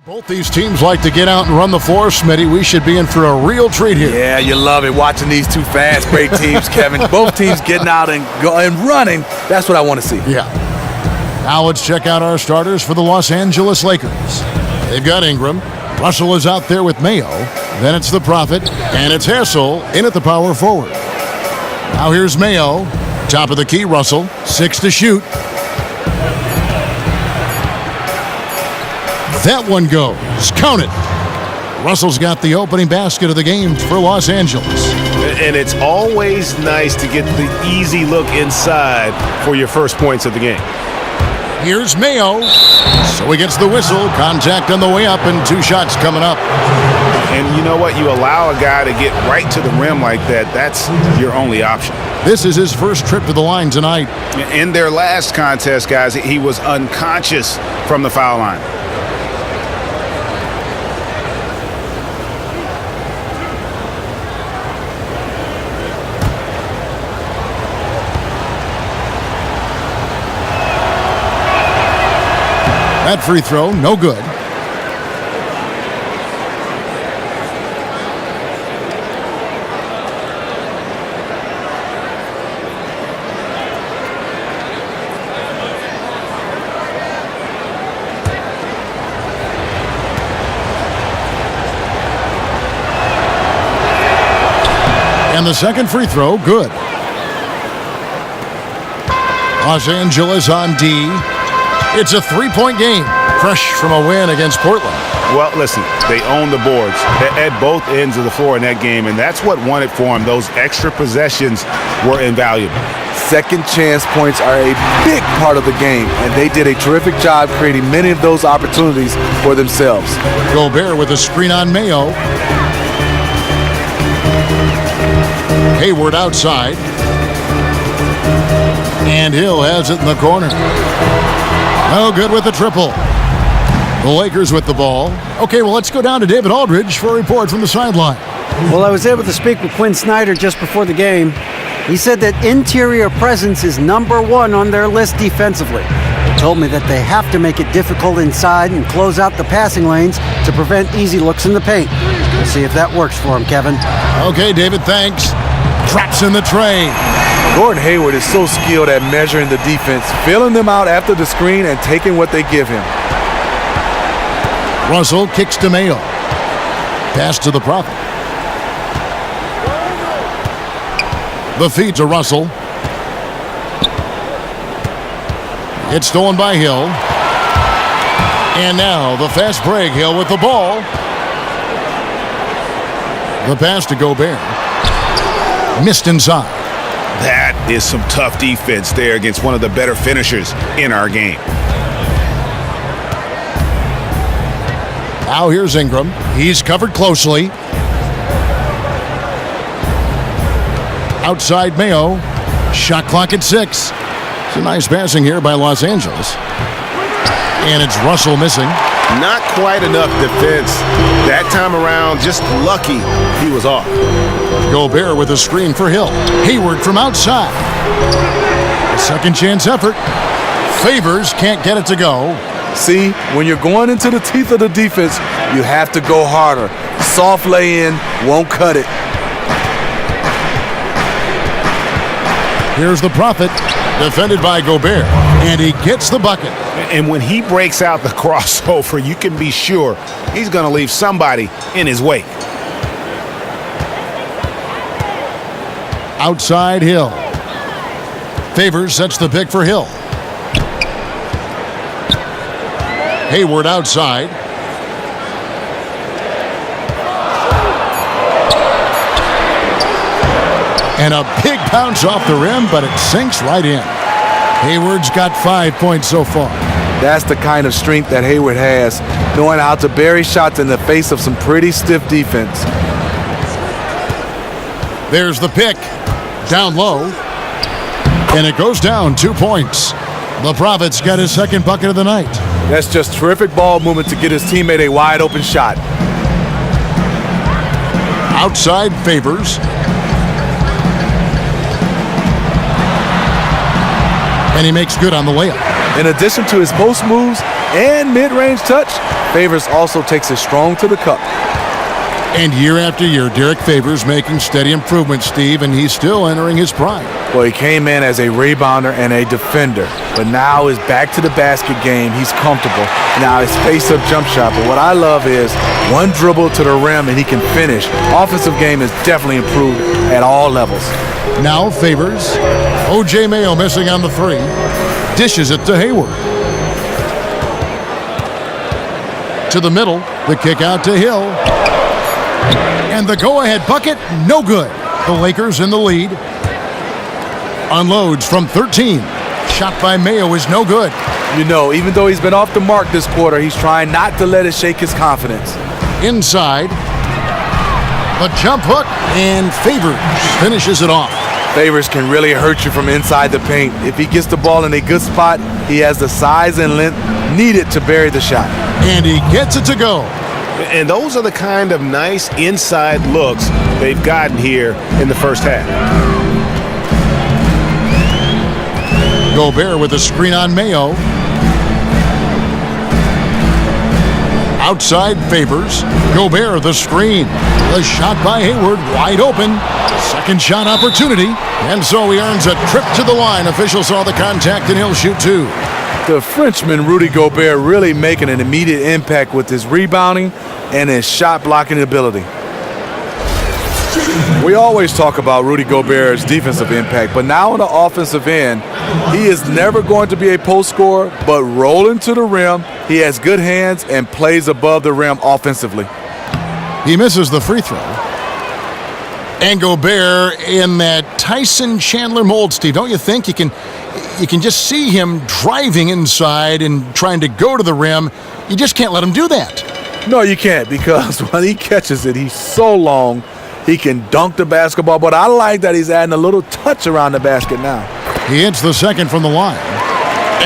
Both these teams like to get out and run the floor, Smitty. We should be in for a real treat here. Yeah, you love it watching these two fast break teams, Kevin. Both teams getting out and running. That's what I want to see. Yeah. Now let's check out our starters for the Los Angeles Lakers. They've got Ingram. Russell is out there with Mayo. Then it's the Prophet, and it's Hassel in at the power forward. Now here's Mayo. Top of the key, Russell. 6 to shoot. That one goes. Count it. Russell's got the opening basket of the game for Los Angeles. And it's always nice to get the easy look inside for your first points of the game. Here's Mayo. So he gets the whistle. Contact on the way up and 2 shots coming up. And you know what? You allow a guy to get right to the rim like that. That's your only option. This is his first trip to the line tonight. In their last contest, guys, he was unconscious from the foul line. That free throw, no good. And the second free throw, good. Los Angeles on D. It's a 3-point game, fresh from a win against Portland. Well, listen, they own the boards at both ends of the floor in that game, and that's what won it for them. Those extra possessions were invaluable. Second chance points are a big part of the game, and they did a terrific job creating many of those opportunities for themselves. Gobert with a screen on Mayo. Hayward outside. And Hill has it in the corner. No good with the triple. The Lakers with the ball. Okay, well, let's go down to David Aldridge for a report from the sideline. Well, I was able to speak with Quinn Snyder just before the game. He said that interior presence is #1 on their list defensively. He told me that they have to make it difficult inside and close out the passing lanes to prevent easy looks in the paint. We'll see if that works for him, Kevin. Okay, David, thanks. Traps in the tray. Gordon Hayward is so skilled at measuring the defense, filling them out after the screen and taking what they give him. Russell kicks to Mayo. Pass to the Prophet. The feed to Russell. It's stolen by Hill. And now the fast break. Hill with the ball. The pass to Gobert. Missed inside. That is some tough defense there against one of the better finishers in our game. Now here's Ingram. He's covered closely. Outside Mayo. Shot clock at 6. It's a nice passing here by Los Angeles. And it's Russell missing. Not quite enough defense that time around. Just lucky he was off. Gobert with a screen for Hill. Hayward from outside. A second chance effort. Favors can't get it to go. See, when you're going into the teeth of the defense, you have to go harder. Soft lay-in won't cut it. Here's the Prophet, defended by Gobert, and he gets the bucket. And when he breaks out the crossover, you can be sure he's going to leave somebody in his wake. Outside Hill. Favors sets the pick for Hill. Hayward outside. And a big bounce off the rim, but it sinks right in. Hayward's got 5 points so far. That's the kind of strength that Hayward has, knowing how to bury shots in the face of some pretty stiff defense. There's the pick. Down low. And it goes down 2 points. The Prophet's got his second bucket of the night. That's just terrific ball movement to get his teammate a wide open shot. Outside Favors. And he makes good on the layup. In addition to his post moves and mid-range touch, Favors also takes it strong to the cup. And year after year, Derek Favors making steady improvements, Steve, and he's still entering his prime. Well, he came in as a rebounder and a defender, but now is back to the basket game. He's comfortable. Now his face-up jump shot, but what I love is one dribble to the rim and he can finish. Offensive game has definitely improved at all levels. Now Favors. O.J. Mayo missing on the three. Dishes it to Hayward. To the middle. The kick out to Hill. And the go-ahead bucket, no good. The Lakers in the lead. Unloads from 13. Shot by Mayo is no good. You know, even though he's been off the mark this quarter, he's trying not to let it shake his confidence. Inside. A jump hook, and Favors finishes it off. Favors can really hurt you from inside the paint. If he gets the ball in a good spot, he has the size and length needed to bury the shot. And he gets it to go. And those are the kind of nice inside looks they've gotten here in the first half. Gobert with a screen on Mayo. Outside Favors. Gobert the screen. The shot by Hayward wide open. Second shot opportunity. And so he earns a trip to the line. Officials saw the contact and he'll shoot two. The Frenchman, Rudy Gobert, really making an immediate impact with his rebounding and his shot blocking ability. We always talk about Rudy Gobert's defensive impact, but now on the offensive end, he is never going to be a post scorer, but rolling to the rim, he has good hands and plays above the rim offensively. He misses the free throw. And Gobert in that Tyson Chandler mold, Steve. Don't you think you can just see him driving inside and trying to go to the rim? You just can't let him do that. No, you can't, because when he catches it, he's so long, he can dunk the basketball. But I like that he's adding a little touch around the basket now. He hits the second from the line.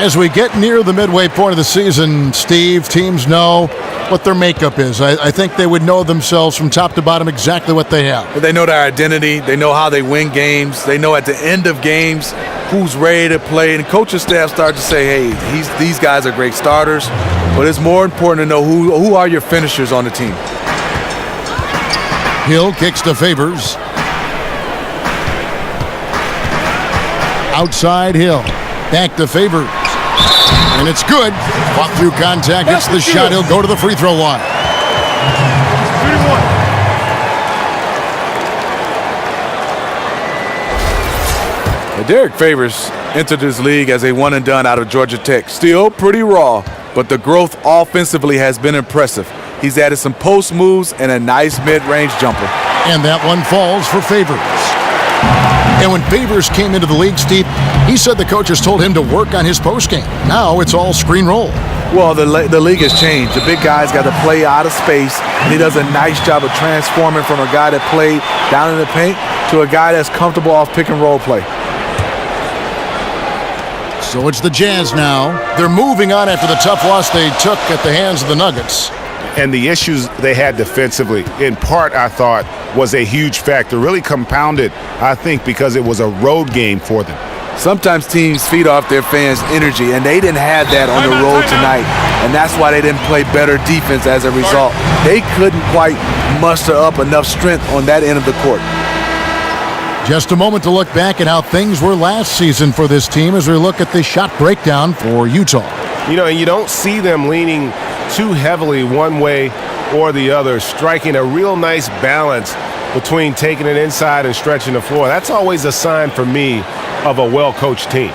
As we get near the midway point of the season, Steve, teams know what their makeup is. I think they would know themselves from top to bottom exactly what they have. They know their identity. They know how they win games. They know at the end of games who's ready to play. And coaching staff start to say, hey, these guys are great starters. But it's more important to know who are your finishers on the team. Hill kicks to Favors. Outside Hill. Back to Favors. And it's good. Fought through contact. Gets the shot. He'll go to the free throw line. Derek Favors entered this league as a one and done out of Georgia Tech. Still pretty raw, but the growth offensively has been impressive. He's added some post moves and a nice mid-range jumper. And that one falls for Favors. And when Favors came into the league, Steve, he said the coaches told him to work on his post game. Now it's all screen roll. Well, the league has changed. The big guy's got to play out of space, and he does a nice job of transforming from a guy that played down in the paint to a guy that's comfortable off pick and roll play. So it's the Jazz now. They're moving on after the tough loss they took at the hands of the Nuggets. And the issues they had defensively, in part, I thought, was a huge factor. Really compounded, I think, because it was a road game for them. Sometimes teams feed off their fans' energy, and they didn't have that on the road tonight. And that's why they didn't play better defense as a result. They couldn't quite muster up enough strength on that end of the court. Just a moment to look back at how things were last season for this team as we look at the shot breakdown for Utah. You know, and you don't see them leaning too heavily one way or the other, striking a real nice balance between taking it inside and stretching the floor. That's always a sign for me of a well-coached team.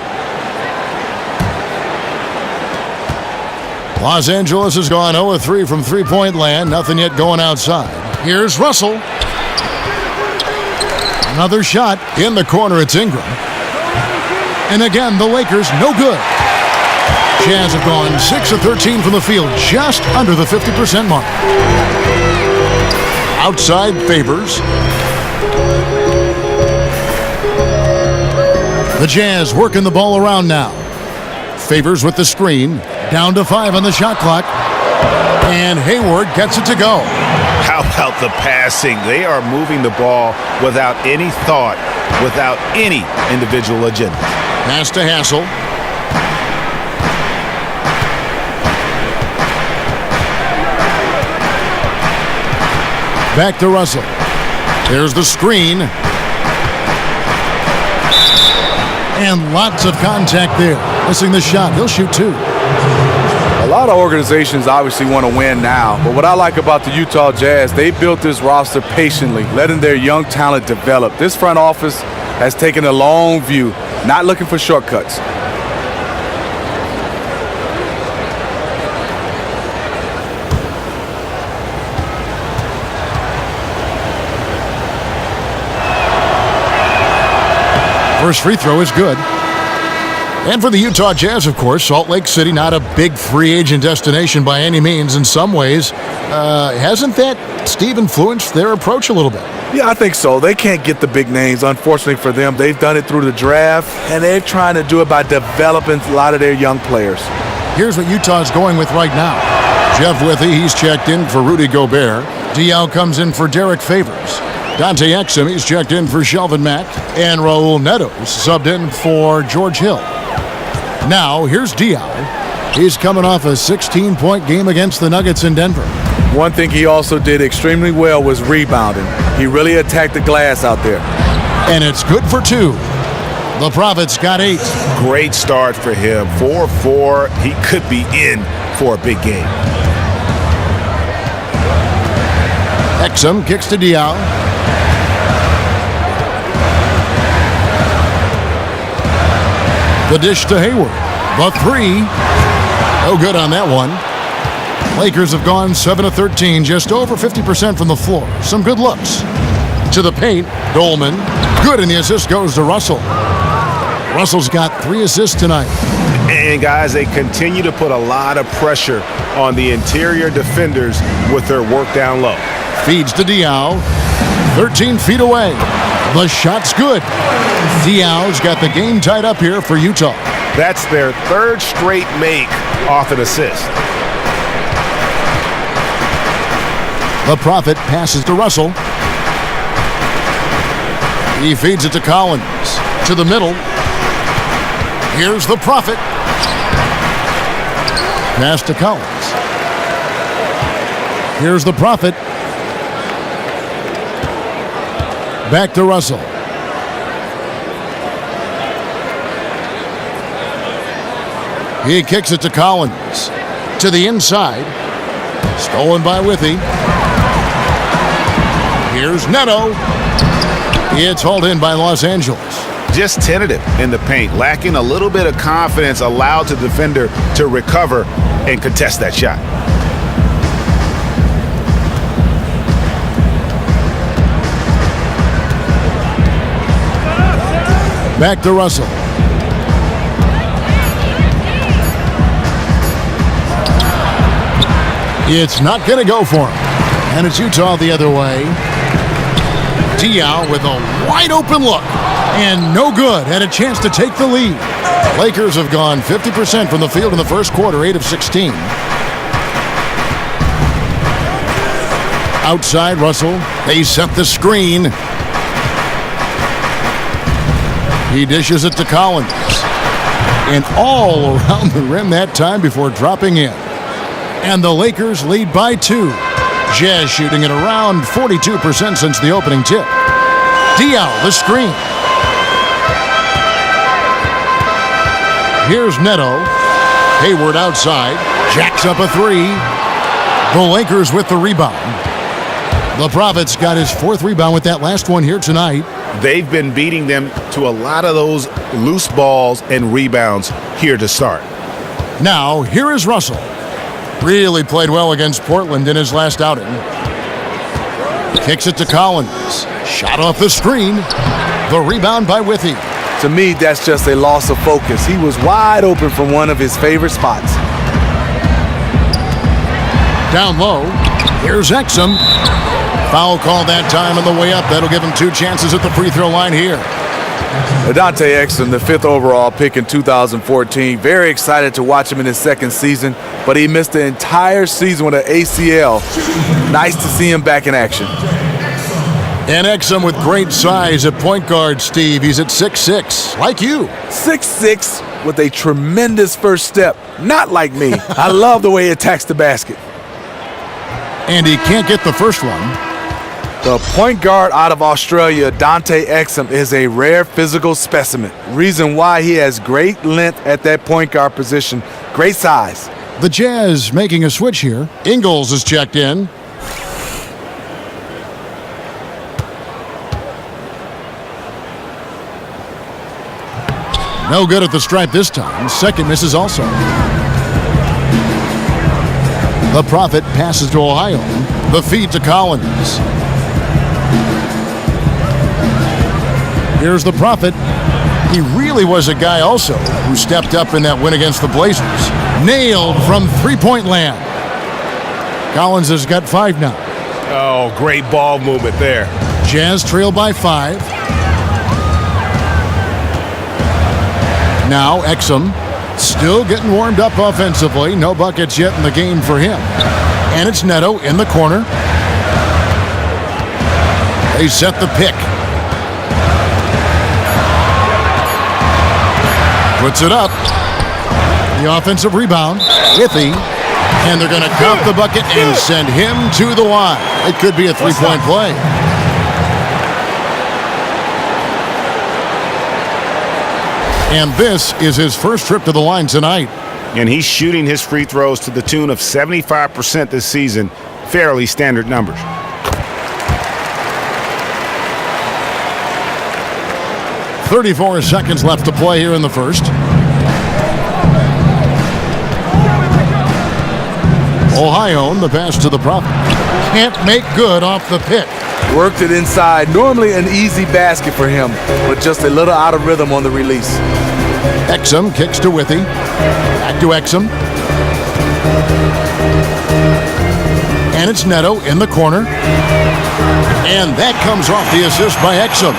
Los Angeles has gone 0-3 from three-point land. Nothing yet going outside. Here's Russell. Another shot in the corner. It's Ingram. And again, the Lakers no good. Jazz have gone 6 of 13 from the field, just under the 50% mark. Outside Favors. The Jazz working the ball around now. Favors with the screen. Down to 5 on the shot clock. And Hayward gets it to go. How about the passing? They are moving the ball without any thought, without any individual agenda. Pass to Hassel. Back to Russell. There's the screen. And lots of contact there. Missing the shot. He'll shoot two. A lot of organizations obviously want to win now, but what I like about the Utah Jazz, they built this roster patiently, letting their young talent develop. This front office has taken a long view, not looking for shortcuts. First free throw is good. And for the Utah Jazz, of course, Salt Lake City, not a big free agent destination by any means. In some ways, hasn't that, Steve, influenced their approach a little bit? Yeah, I think so. They can't get the big names, unfortunately for them. They've done it through the draft, and they're trying to do it by developing a lot of their young players. Here's what Utah's going with right now. Jeff Withey, he's checked in for Rudy Gobert. Diaw comes in for Derek Favors. Dante Exum, he's checked in for Shelvin Mack. And Raul Neto's subbed in for George Hill. Now, here's Diaw. He's coming off a 16-point game against the Nuggets in Denver. One thing he also did extremely well was rebounding. He really attacked the glass out there. And it's good for two. The Prophet's got 8. Great start for him. 4-4. He could be in for a big game. Exum kicks to Diaw. The dish to Hayward. The 3. No good on that one. Lakers have gone 7 of 13, just over 50% from the floor. Some good looks. To the paint, Dolman. Good, and the assist goes to Russell. Russell's got 3 assists tonight. And guys, they continue to put a lot of pressure on the interior defenders with their work down low. Feeds to Diaw. 13 feet away. The shot's good. Diaw's got the game tied up here for Utah. That's their 3rd straight make off an assist. The Prophet passes to Russell. He feeds it to Collins. To the middle. Here's the Prophet. Pass to Collins. Here's the Prophet. Back to Russell. He kicks it to Collins. To the inside. Stolen by Withey. Here's Neto. It's hauled in by Los Angeles. Just tentative in the paint, lacking a little bit of confidence, allowed the defender to recover and contest that shot. Back to Russell. It's not going to go for him. And it's Utah the other way. Diaw with a wide open look. And no good. Had a chance to take the lead. Lakers have gone 50% from the field in the first quarter, 8 of 16. Outside Russell. They set the screen. He dishes it to Collins. And all around the rim that time before dropping in. And the Lakers lead by 2. Jazz shooting at around 42% since the opening tip. Diaw, the screen. Here's Neto. Hayward outside. Jacks up a 3. The Lakers with the rebound. The Prophet's got his 4th rebound with that last one here tonight. They've been beating them to a lot of those loose balls and rebounds here to start. Now, here is Russell. Really played well against Portland in his last outing. Kicks it to Collins. Shot off the screen. The rebound by Withey. To me, that's just a loss of focus. He was wide open from one of his favorite spots. Down low. Here's Exum. Foul call that time on the way up. That'll give him 2 chances at the free throw line here. Dante Exum, the 5th overall pick in 2014. Very excited to watch him in his 2nd season, but he missed the entire season with an ACL. Nice to see him back in action. And Exum with great size at point guard, Steve. He's at 6'6", like you. 6'6", with a tremendous first step. Not like me. I love the way he attacks the basket. And he can't get the first one. The point guard out of Australia, Dante Exum, is a rare physical specimen. Reason why he has great length at that point guard position, great size. The Jazz making a switch here. Ingles is checked in. No good at the stripe this time. Second misses also. The Prophet passes to Ohio. The feed to Collins. Here's the Prophet. He really was a guy also who stepped up in that win against the Blazers. Nailed from three-point land. Collins has got 5 now. Oh, great ball movement there. Jazz trail by 5. Now Exum still getting warmed up offensively. No buckets yet in the game for him. And it's Neto in the corner. They set the pick. Puts it up. The offensive rebound. Withy. And they're going to count the bucket and send him to the line. It could be a three-point play. And this is his first trip to the line tonight. And he's shooting his free throws to the tune of 75% this season. Fairly standard numbers. .34 seconds left to play here in the first. Ohio, the pass to the Prophet. Can't make good off the pick. Worked it inside. Normally an easy basket for him, but just a little out of rhythm on the release. Exum kicks to Withy. Back to Exum. And it's Neto in the corner. And that comes off the assist by Exum.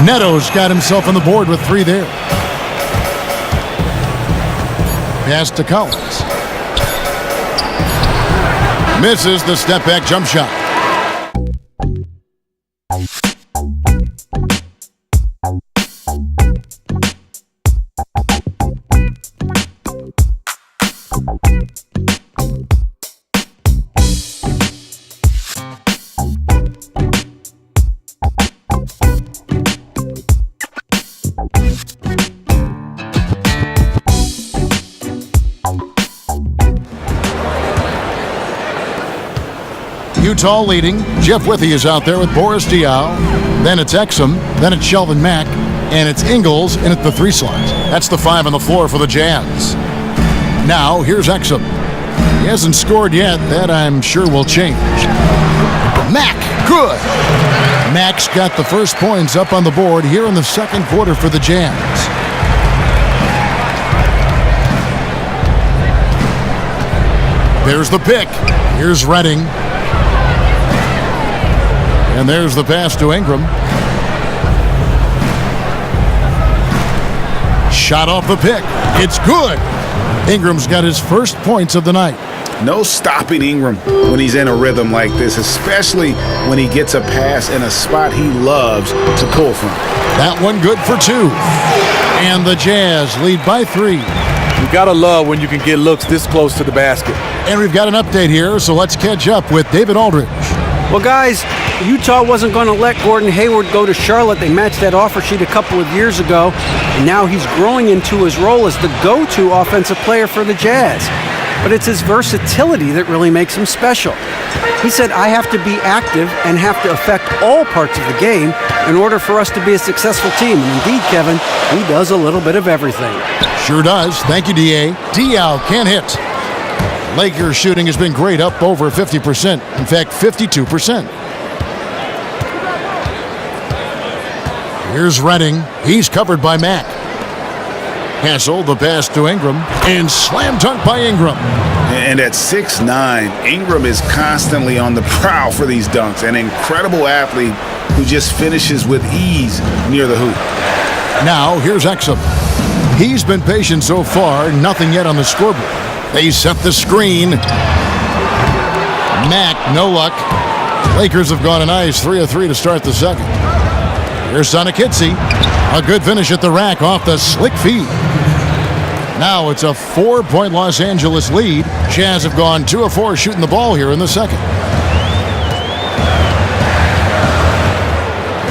Neto's got himself on the board with 3 there. Pass to Collins. Misses the step-back jump shot. Utah leading. Jeff Withy is out there with Boris Diaw. Then it's Exum. Then it's Shelvin Mack. And it's Ingles in at the 3 slot. That's the 5 on the floor for the Jazz. Now, here's Exum. He hasn't scored yet. That, I'm sure, will change. Mack, good. Mack's got the first points up on the board here in the second quarter for the Jazz. There's the pick. Here's Redding. And there's the pass to Ingram. Shot off the pick. It's good. Ingram's got his first points of the night. No stopping Ingram when he's in a rhythm like this, especially when he gets a pass in a spot he loves to pull from. That one good for 2. And the Jazz lead by 3. You gotta love when you can get looks this close to the basket. And we've got an update here, so let's catch up with David Aldridge. Well, guys, Utah wasn't going to let Gordon Hayward go to Charlotte. They matched that offer sheet a couple of years ago, and now he's growing into his role as the go-to offensive player for the Jazz. But it's his versatility that really makes him special. He said, I have to be active and have to affect all parts of the game in order for us to be a successful team. And indeed, Kevin, he does a little bit of everything. Sure does. Thank you, D.A. Diaw can't hit. Lakers shooting has been great, up over 50%. In fact, 52%. Here's Redding. He's covered by Mack. Hassel, the pass to Ingram. And slam dunk by Ingram. And at 6'9", Ingram is constantly on the prowl for these dunks. An incredible athlete who just finishes with ease near the hoop. Now, here's Exum. He's been patient so far. Nothing yet on the scoreboard. They set the screen. Mack, no luck. Lakers have gone a nice 3 of 3 to start the second. Here's Sonikitsi. A good finish at the rack off the slick feed. Now it's a 4-point Los Angeles lead. Jazz have gone 2 of 4 shooting the ball here in the second.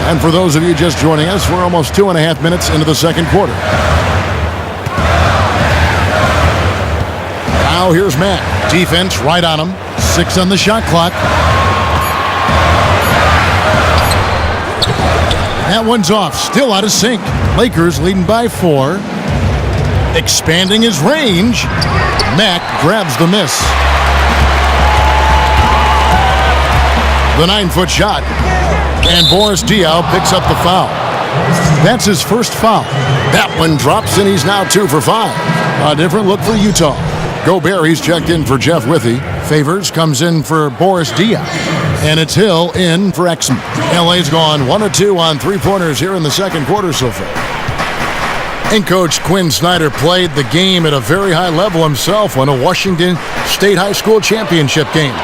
And for those of you just joining us, we're almost 2.5 minutes into the second quarter. Now here's Matt. Defense right on him. 6 on the shot clock. That one's off. Still out of sync. Lakers leading by 4. Expanding his range. Mack grabs the miss. The 9-foot shot. And Boris Diaw picks up the foul. That's his first foul. That one drops, and he's now 2 for 5. A different look for Utah. Gobert, he's checked in for Jeff Withey. Favors comes in for Boris Diaw. And it's Hill in for Exum. LA's gone 1 of 2 on three-pointers here in the second quarter so far. And Coach Quinn Snyder played the game at a very high level himself, won a Washington State High School championship game.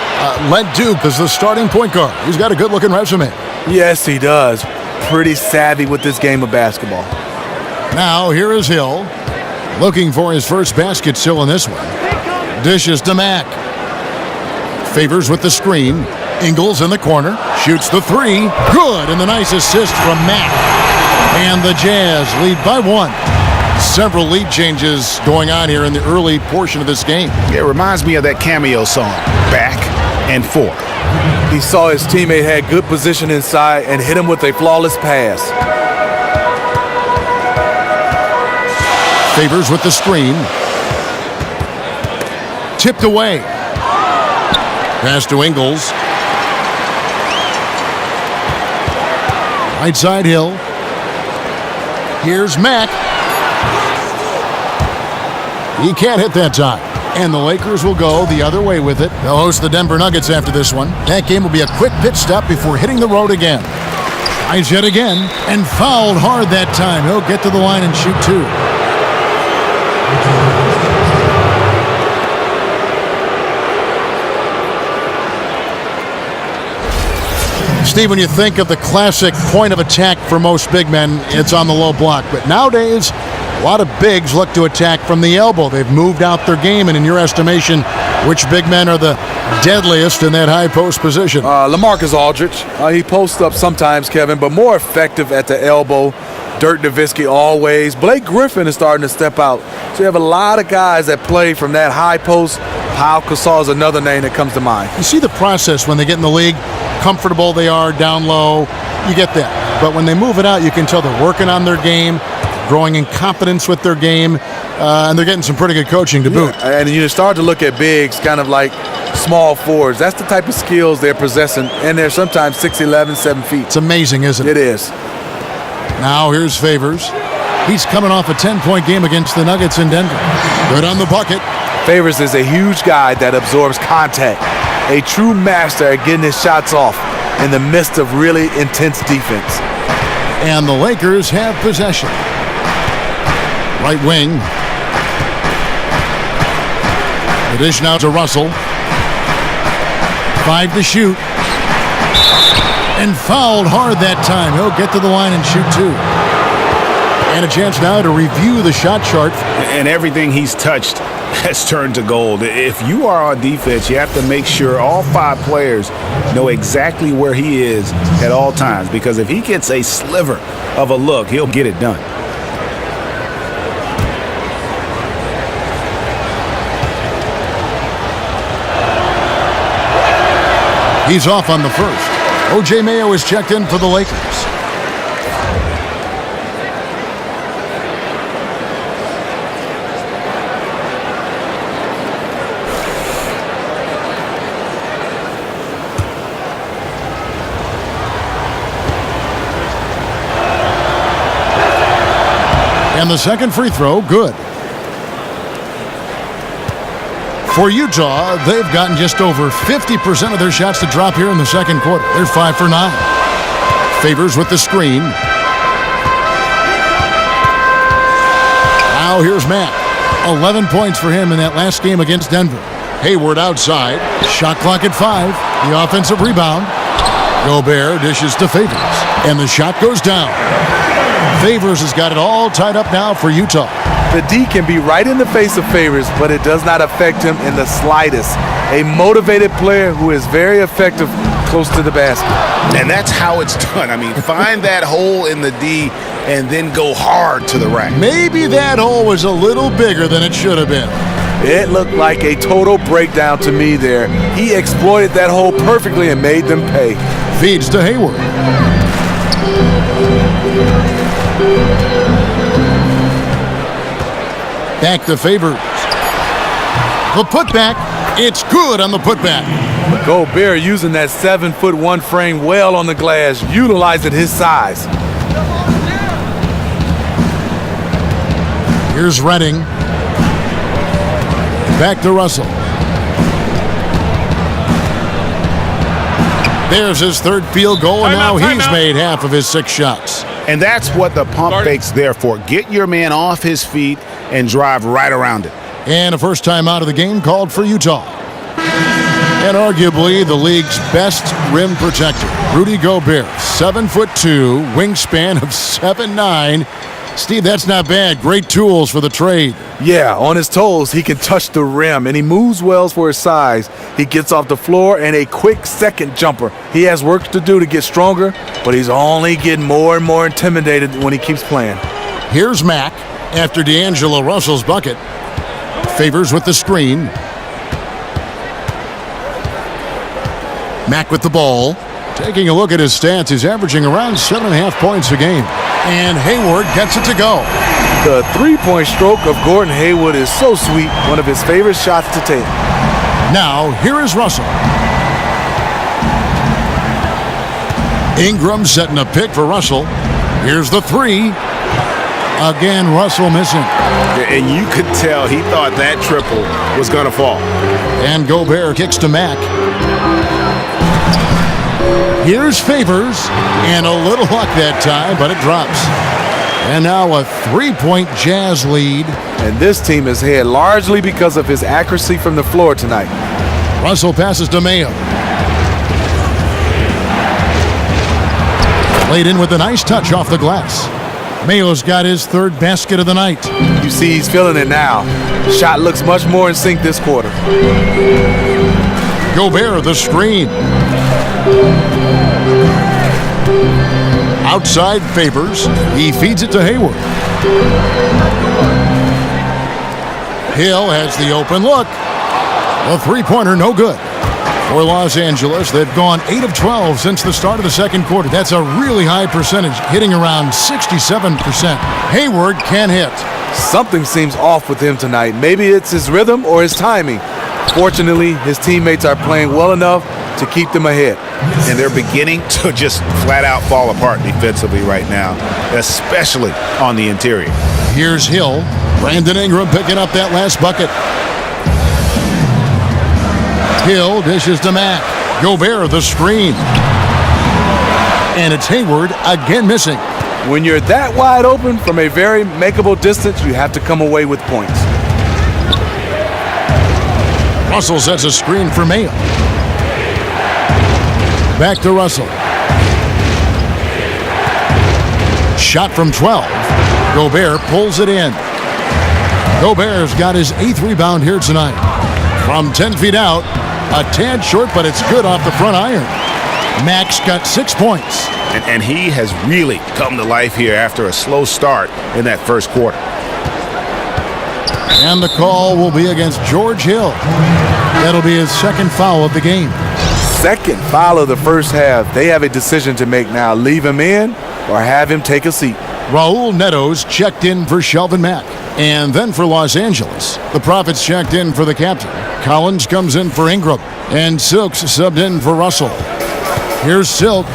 Led Duke as the starting point guard. He's got a good-looking resume. Yes, he does. Pretty savvy with this game of basketball. Now, here is Hill. Looking for his first basket still in this one. Dishes to Mack. Favors with the screen. Ingles in the corner. Shoots the 3. Good, and the nice assist from Mack. And the Jazz lead by 1. Several lead changes going on here in the early portion of this game. It reminds me of that cameo song, Back and Forth. He saw his teammate had good position inside and hit him with a flawless pass. Favors with the screen. Tipped away. Pass to Ingles. Right side Hill. Here's Mack. He can't hit that time. And the Lakers will go the other way with it. They'll host the Denver Nuggets after this one. That game will be a quick pit stop before hitting the road again. Tries yet again and fouled hard that time. He'll get to the line and shoot 2. Steve, when you think of the classic point of attack for most big men, it's on the low block. But nowadays, a lot of bigs look to attack from the elbow. They've moved out their game, and in your estimation, which big men are the deadliest in that high post position? LaMarcus Aldridge. He posts up sometimes, Kevin, but more effective at the elbow. Dirk Nowitzki always. Blake Griffin is starting to step out. So you have a lot of guys that play from that high post. Pau Gasol is another name that comes to mind. You see the process when they get in the league, comfortable they are down low. You get that. But when they move it out, you can tell they're working on their game, growing in confidence with their game, and they're getting some pretty good coaching to boot. And you start to look at bigs kind of like small forwards. That's the type of skills they're possessing, and they're sometimes 6'11", 7 feet. It's amazing, isn't it? It is. Now here's Favors. He's coming off a 10-point game against the Nuggets in Denver. Good on the bucket. Favors is a huge guy that absorbs contact. A true master at getting his shots off in the midst of really intense defense. And the Lakers have possession. Right wing. The dish now to Russell. 5 to shoot. And fouled hard that time. He'll get to the line and shoot 2. And a chance now to review the shot chart. And everything he's touched has turned to gold. If you are on defense, you have to make sure all 5 players know exactly where he is at all times. Because if he gets a sliver of a look, he'll get it done. He's off on the first. O.J. Mayo is checked in for the Lakers. And the second free throw, good. For Utah, they've gotten just over 50% of their shots to drop here in the second quarter. They're 5 for 9. Favors with the screen. Now here's Matt. 11 points for him in that last game against Denver. Hayward outside. Shot clock at 5. The offensive rebound. Gobert dishes to Favors. And the shot goes down. Favors has got it all tied up now for Utah. The D can be right in the face of Favors, but it does not affect him in the slightest. A motivated player who is very effective close to the basket. And that's how it's done. I mean, find that hole in the D and then go hard to the rack. Maybe that hole was a little bigger than it should have been. It looked like a total breakdown to me there. He exploited that hole perfectly and made them pay. Feeds to Hayward. Back to Favors. The putback. It's good on the putback. Gobert using that 7'1" frame well on the glass, utilizing his size. Here's Redding. Back to Russell. There's his third field goal, and now he's made half of his 6 shots. And that's what the pump fake's there for. Get your man off his feet and drive right around it. And a first time out of the game called for Utah. And arguably the league's best rim protector, Rudy Gobert, 7'2", wingspan of 7'9". Steve, that's not bad. Great tools for the trade. Yeah, on his toes, he can touch the rim, and he moves well for his size. He gets off the floor and a quick second jumper. He has work to do to get stronger, but he's only getting more and more intimidated when he keeps playing. Here's Mack after D'Angelo Russell's bucket. Favors with the screen. Mack with the ball. Taking a look at his stats, he's averaging around 7.5 points a game. And Hayward gets it to go. The three-point stroke of Gordon Hayward is so sweet, one of his favorite shots to take. Now, here is Russell. Ingram setting a pick for Russell. Here's the three. Again, Russell missing. And you could tell he thought that triple was going to fall. And Gobert kicks to Mack. Here's Favors, and a little luck that time, but it drops. And now a 3-point Jazz lead. And this team is ahead largely because of his accuracy from the floor tonight. Russell passes to Mayo. Laid in with a nice touch off the glass. Mayo's got his third basket of the night. You see he's feeling it now. Shot looks much more in sync this quarter. Gobert, the screen. Outside Favors. He feeds it to Hayward. Hill has the open look. A three-pointer, no good. For Los Angeles, they've gone 8 of 12 since the start of the second quarter. That's a really high percentage, hitting around 67%. Hayward can hit. Something seems off with him tonight. Maybe it's his rhythm or his timing. Fortunately, his teammates are playing well enough to keep them ahead. And they're beginning to just flat out fall apart defensively right now, especially on the interior. Here's Hill. Brandon Ingram picking up that last bucket. Hill dishes to Mack. Gobert, the screen. And it's Hayward again missing. When you're that wide open from a very makeable distance, you have to come away with points. Russell sets a screen for Mayo. Back to Russell. Shot from 12. Gobert pulls it in. Gobert's got his 8th rebound here tonight. From 10 feet out, a tad short, but it's good off the front iron. Mack's got 6 points. And he has really come to life here after a slow start in that first quarter. And the call will be against George Hill. That'll be his second foul of the game. Second foul of the first half. They have a decision to make now. Leave him in or have him take a seat. Raul Neto's checked in for Shelvin Mack. And then for Los Angeles, the Prophets checked in for the captain. Collins comes in for Ingram. And Silk's subbed in for Russell. Here's Silk.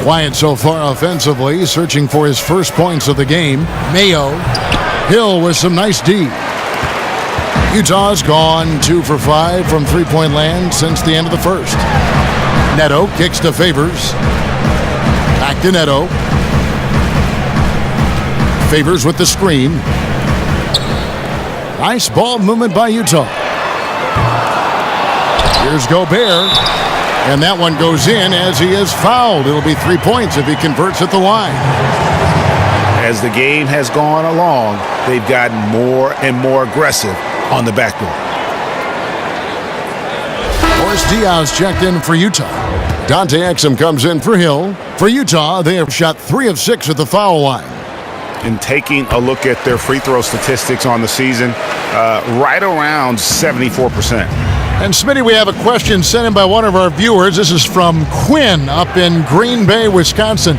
Quiet so far offensively, searching for his first points of the game. Mayo. Hill with some nice D. Utah's gone 2 for 5 from three-point land since the end of the first. Neto kicks to Favors. Back to Neto. Favors with the screen. Nice ball movement by Utah. Here's Gobert. And that one goes in as he is fouled. It'll be 3 points if he converts at the line. As the game has gone along, they've gotten more and more aggressive on the backboard. Boris Diaz checked in for Utah. Dante Exum comes in for Hill. For Utah, they have shot 3 of 6 at the foul line. And taking a look at their free throw statistics on the season, right around 74%. And Smitty, we have a question sent in by one of our viewers. This is from Quinn up in Green Bay, Wisconsin.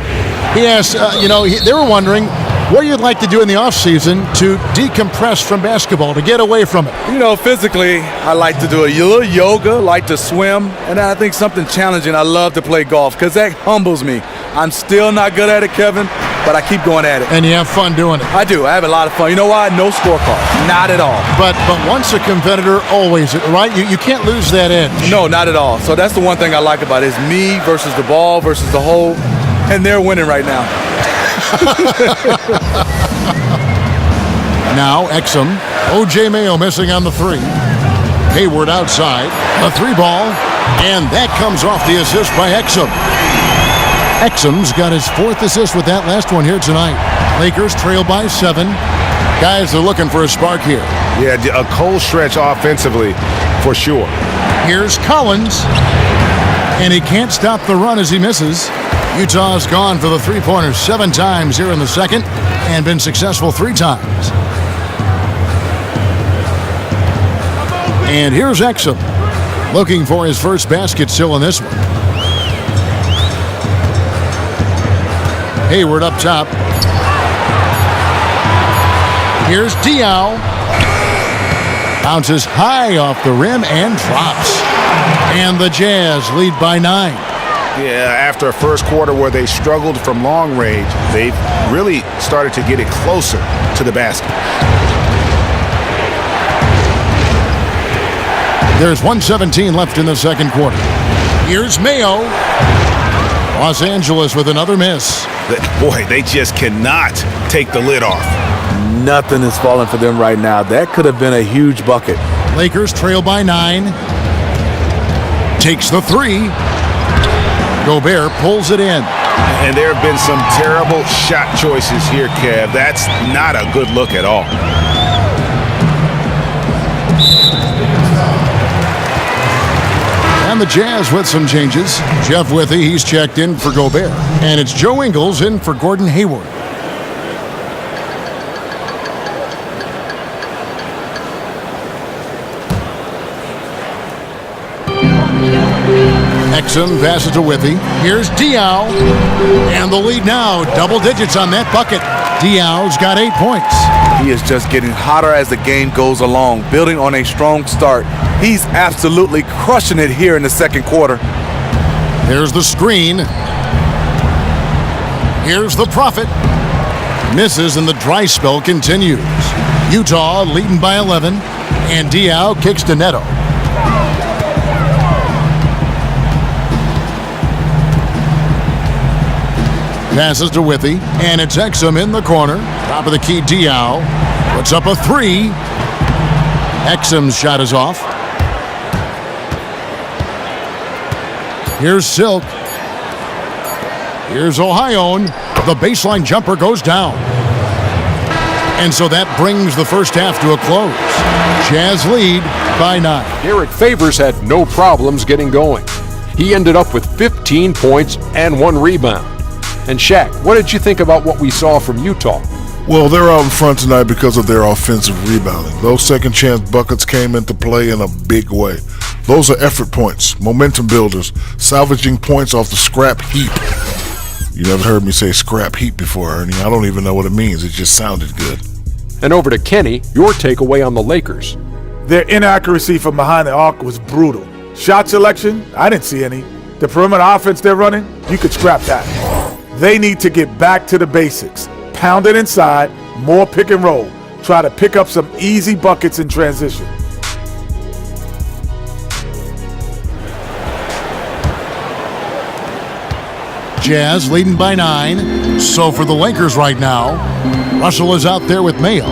He asked, they were wondering what you'd like to do in the offseason to decompress from basketball, to get away from it. Physically, I like to do a little yoga, like to swim, and I think something challenging. I love to play golf because that humbles me. I'm still not good at it, Kevin, but I keep going at it. And you have fun doing it. I do. I have a lot of fun. You know why? No scorecard. Not at all. But once a competitor, always, right? You can't lose that edge. No, not at all. So that's the one thing I like about it is me versus the ball versus the hole, and they're winning right now. Now Exum. O.J. Mayo missing on the 3. Hayward outside. A 3 ball. And that comes off the assist by Exum. Exum's got his 4th assist with that last one here tonight. Lakers trail by 7. Guys are looking for a spark here. Yeah, a cold stretch offensively for sure. Here's Collins. And he can't stop the run as he misses. Utah's gone for the 3-pointers 7 times here in the second and been successful 3 times. And here's Exum looking for his first basket still in this one. Hayward up top. Here's Diaw. Bounces high off the rim and drops. And the Jazz lead by 9. Yeah, after a first quarter where they struggled from long range, they've really started to get it closer to the basket. There's 1:17 left in the second quarter. Here's Mayo. Los Angeles with another miss. Boy, they just cannot take the lid off. Nothing is falling for them right now. That could have been a huge bucket. Lakers trail by 9. Takes the 3. Gobert pulls it in. And there have been some terrible shot choices here, Kev. That's not a good look at all. And the Jazz with some changes. Jeff Withey, he's checked in for Gobert. And it's Joe Ingles in for Gordon Hayward. Exum passes to Withey. Here's Diaw. And the lead now, double digits on that bucket. Diaw's got 8 points. He is just getting hotter as the game goes along, building on a strong start. He's absolutely crushing it here in the second quarter. Here's the screen. Here's the Prophet. Misses and the dry spell continues. Utah leading by 11. And Diaw kicks to Neto. Passes to Withey, and it's Exum in the corner. Top of the key, Diaw puts up a 3. Exum's shot is off. Here's Silk. Here's Ohio. The baseline jumper goes down. And so that brings the first half to a close. Jazz lead by 9. Derek Favors had no problems getting going. He ended up with 15 points and 1 rebound. And Shaq, what did you think about what we saw from Utah? Well, they're out in front tonight because of their offensive rebounding. Those second chance buckets came into play in a big way. Those are effort points, momentum builders, salvaging points off the scrap heap. You never heard me say scrap heap before, Ernie. I don't even know what it means. It just sounded good. And over to Kenny, your takeaway on the Lakers. Their inaccuracy from behind the arc was brutal. Shot selection, I didn't see any. The perimeter offense they're running, you could scrap that. They need to get back to the basics. Pound it inside, more pick and roll. Try to pick up some easy buckets in transition. Jazz leading by 9. So for the Lakers right now, Russell is out there with Mayo.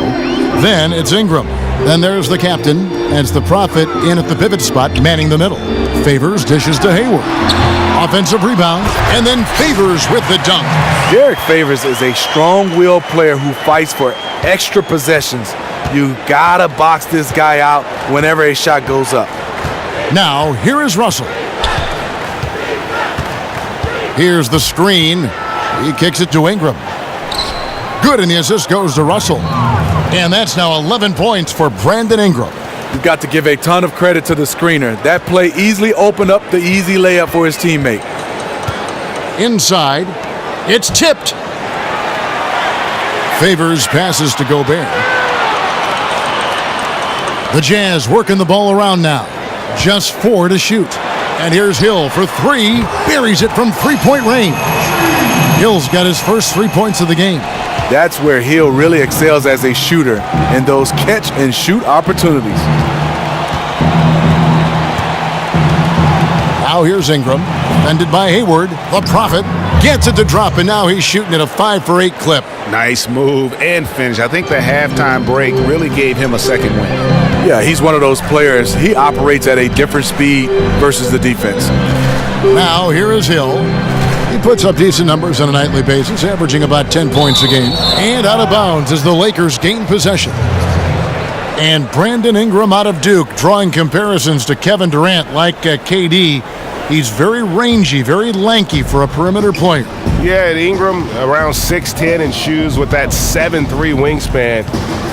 Then it's Ingram. Then there's the captain, and it's the Prophet in at the pivot spot, manning the middle. Favors dishes to Hayward. Offensive rebound, and then Favors with the dunk. Derek Favors is a strong-willed player who fights for extra possessions. You gotta box this guy out whenever a shot goes up. Now, here is Russell. Here's the screen. He kicks it to Ingram. Good, and the assist goes to Russell. And that's now 11 points for Brandon Ingram. You've got to give a ton of credit to the screener. That play easily opened up the easy layup for his teammate. Inside, it's tipped. Favors passes to Gobert. The Jazz working the ball around now. Just 4 to shoot. And here's Hill for 3. Buries it from three-point range. Hill's got his first 3 points of the game. That's where Hill really excels as a shooter in those catch-and-shoot opportunities. Now here's Ingram, defended by Hayward. The Prophet gets it to drop, and now he's shooting at a 5 for 8 clip. Nice move and finish. I think the halftime break really gave him a second win. Yeah, he's one of those players. He operates at a different speed versus the defense. Now here is Hill. He puts up decent numbers on a nightly basis, averaging about 10 points a game. And out of bounds as the Lakers gain possession. And Brandon Ingram out of Duke, drawing comparisons to Kevin Durant like KD. He's very rangy, very lanky for a perimeter player. Yeah, and Ingram around 6'10" in shoes with that 7'3" wingspan.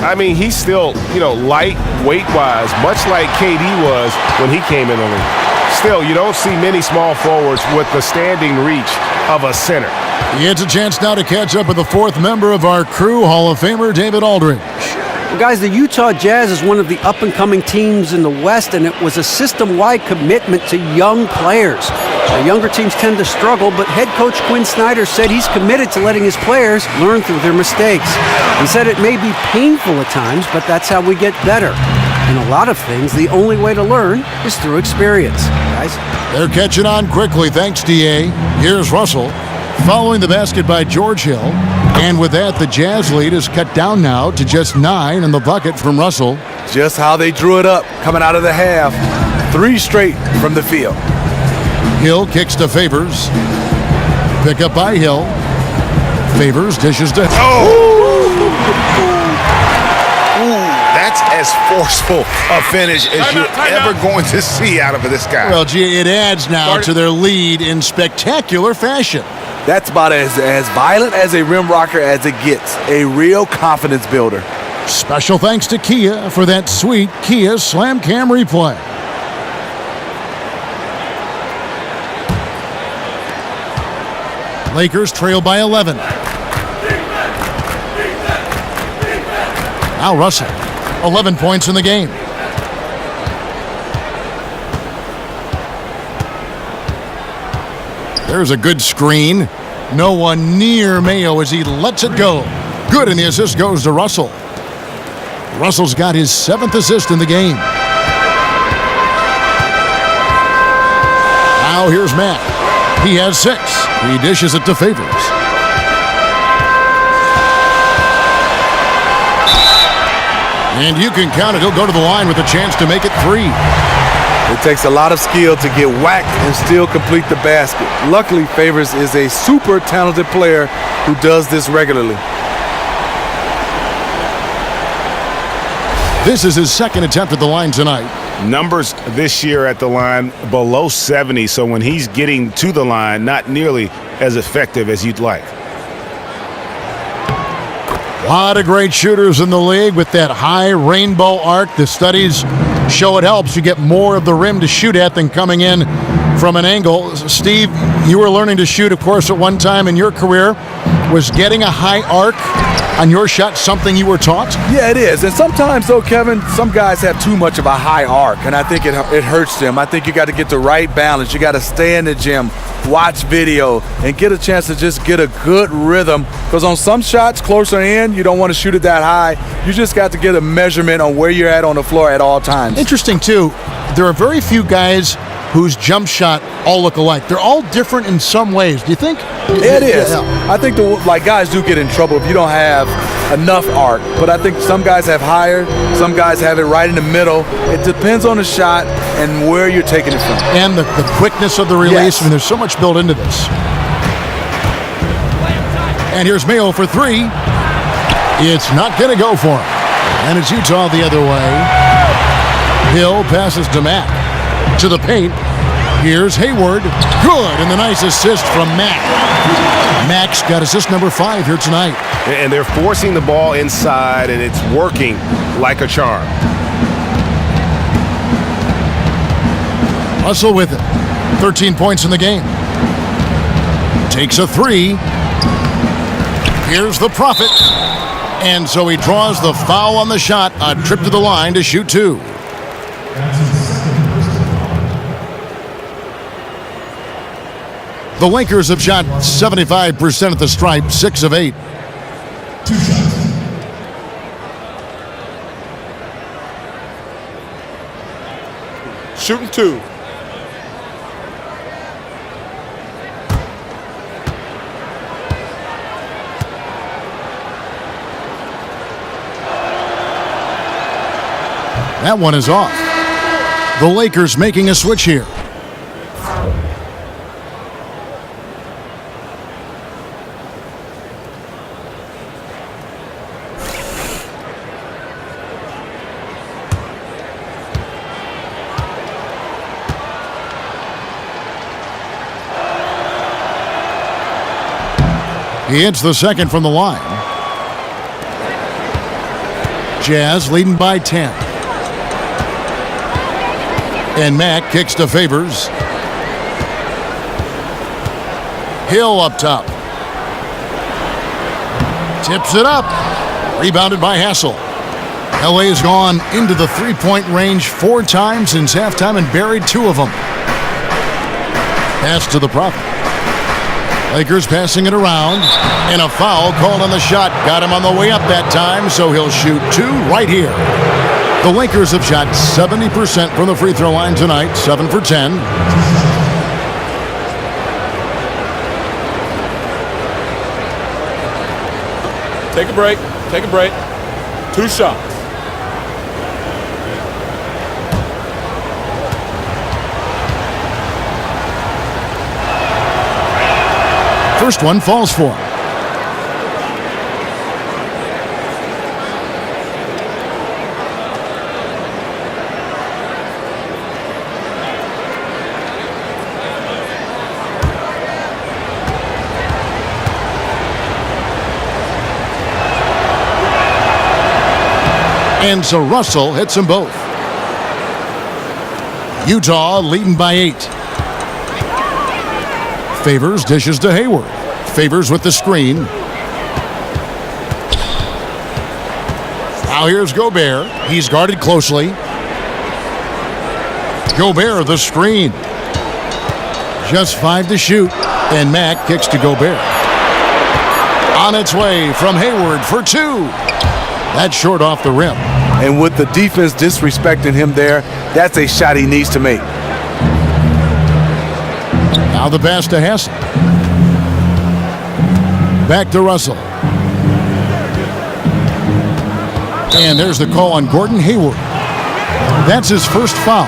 I mean, he's still, light weight-wise, much like KD was when he came in the league. Still, you don't see many small forwards with the standing reach of a center. He gets a chance now to catch up with the fourth member of our crew, Hall of Famer David Aldridge. Well, guys, the Utah Jazz is one of the up-and-coming teams in the West, and it was a system-wide commitment to young players. The younger teams tend to struggle, but head coach Quinn Snyder said he's committed to letting his players learn through their mistakes. He said it may be painful at times, but that's how we get better. In a lot of things, the only way to learn is through experience. Guys, they're catching on quickly, thanks, D.A. Here's Russell, following the basket by George Hill. And with that, the Jazz lead is cut down now to just 9 in the bucket from Russell. Just how they drew it up coming out of the half. 3 straight from the field. Hill kicks to Favors. Pick up by Hill. Favors dishes to... That's as forceful a finish as you're ever going to see out of this guy. Well, gee, it adds now to their lead in spectacular fashion. That's about as violent as a rim rocker as it gets. A real confidence builder. Special thanks to Kia for that sweet Kia Slam Cam replay. Lakers trail by 11. Now Russell, 11 points in the game. There's a good screen. No one near Mayo as he lets it go. Good, and the assist goes to Russell. Russell's got his 7th assist in the game. Now here's Matt. He has 6. He dishes it to Favors. And you can count it. He'll go to the line with a chance to make it 3. It takes a lot of skill to get whacked and still complete the basket. Luckily, Favors is a super talented player who does this regularly. This is his 2nd attempt at the line tonight. Numbers this year at the line below 70, so when he's getting to the line, not nearly as effective as you'd like. A lot of great shooters in the league with that high rainbow arc. The studies show it helps you get more of the rim to shoot at than coming in from an angle. Steve, you were learning to shoot, of course, at one time in your career. Was getting a high arc on your shot something you were taught? Yeah, it is. And sometimes, though, Kevin, some guys have too much of a high arc, and I think it hurts them. I think you got to get the right balance. You got to stay in the gym, watch video, and get a chance to just get a good rhythm. Because on some shots closer in, you don't want to shoot it that high. You just got to get a measurement on where you're at on the floor at all times. Interesting, too. There are very few guys whose jump shot all look alike. They're all different in some ways. Do you think? It is. I think guys do get in trouble if you don't have enough arc. But I think some guys have higher, some guys have it right in the middle. It depends on the shot and where you're taking it from. And the quickness of the release. Yes. I mean, there's so much built into this. And here's Mayo for 3. It's not going to go for him. And it's Utah the other way. Hill passes to Mack. To the paint. Here's Hayward. Good, and the nice assist from Mack. Mack's got assist number 5 here tonight. And they're forcing the ball inside, and it's working like a charm. Russell with it. 13 points in the game. Takes a 3. Here's the Prophet. And so he draws the foul on the shot. A trip to the line to shoot 2. The Lakers have shot 75% at the stripe, 6 of 8. Shooting 2. That one is off. The Lakers making a switch here. He hits the second from the line. Jazz leading by 10. And Mack kicks to Favors. Hill up top. Tips it up. Rebounded by Hassel. LA has gone into the three-point range 4 times since halftime and buried 2 of them. Pass to the Prophet. Lakers passing it around. And a foul called on the shot. Got him on the way up that time, so he'll shoot 2 right here. The Lakers have shot 70% from the free throw line tonight, 7 for 10. Take a break. Take a break. 2 shots. First one falls for him. And so Russell hits them both. Utah leading by 8. Favors dishes to Hayward. Favors with the screen. Now here's Gobert. He's guarded closely. Gobert the screen. Just 5 to shoot. And Mack kicks to Gobert. On its way from Hayward for 2. That's short off the rim. And with the defense disrespecting him there, that's a shot he needs to make. Now the pass to Hassel. Back to Russell. And there's the call on Gordon Hayward. That's his first foul.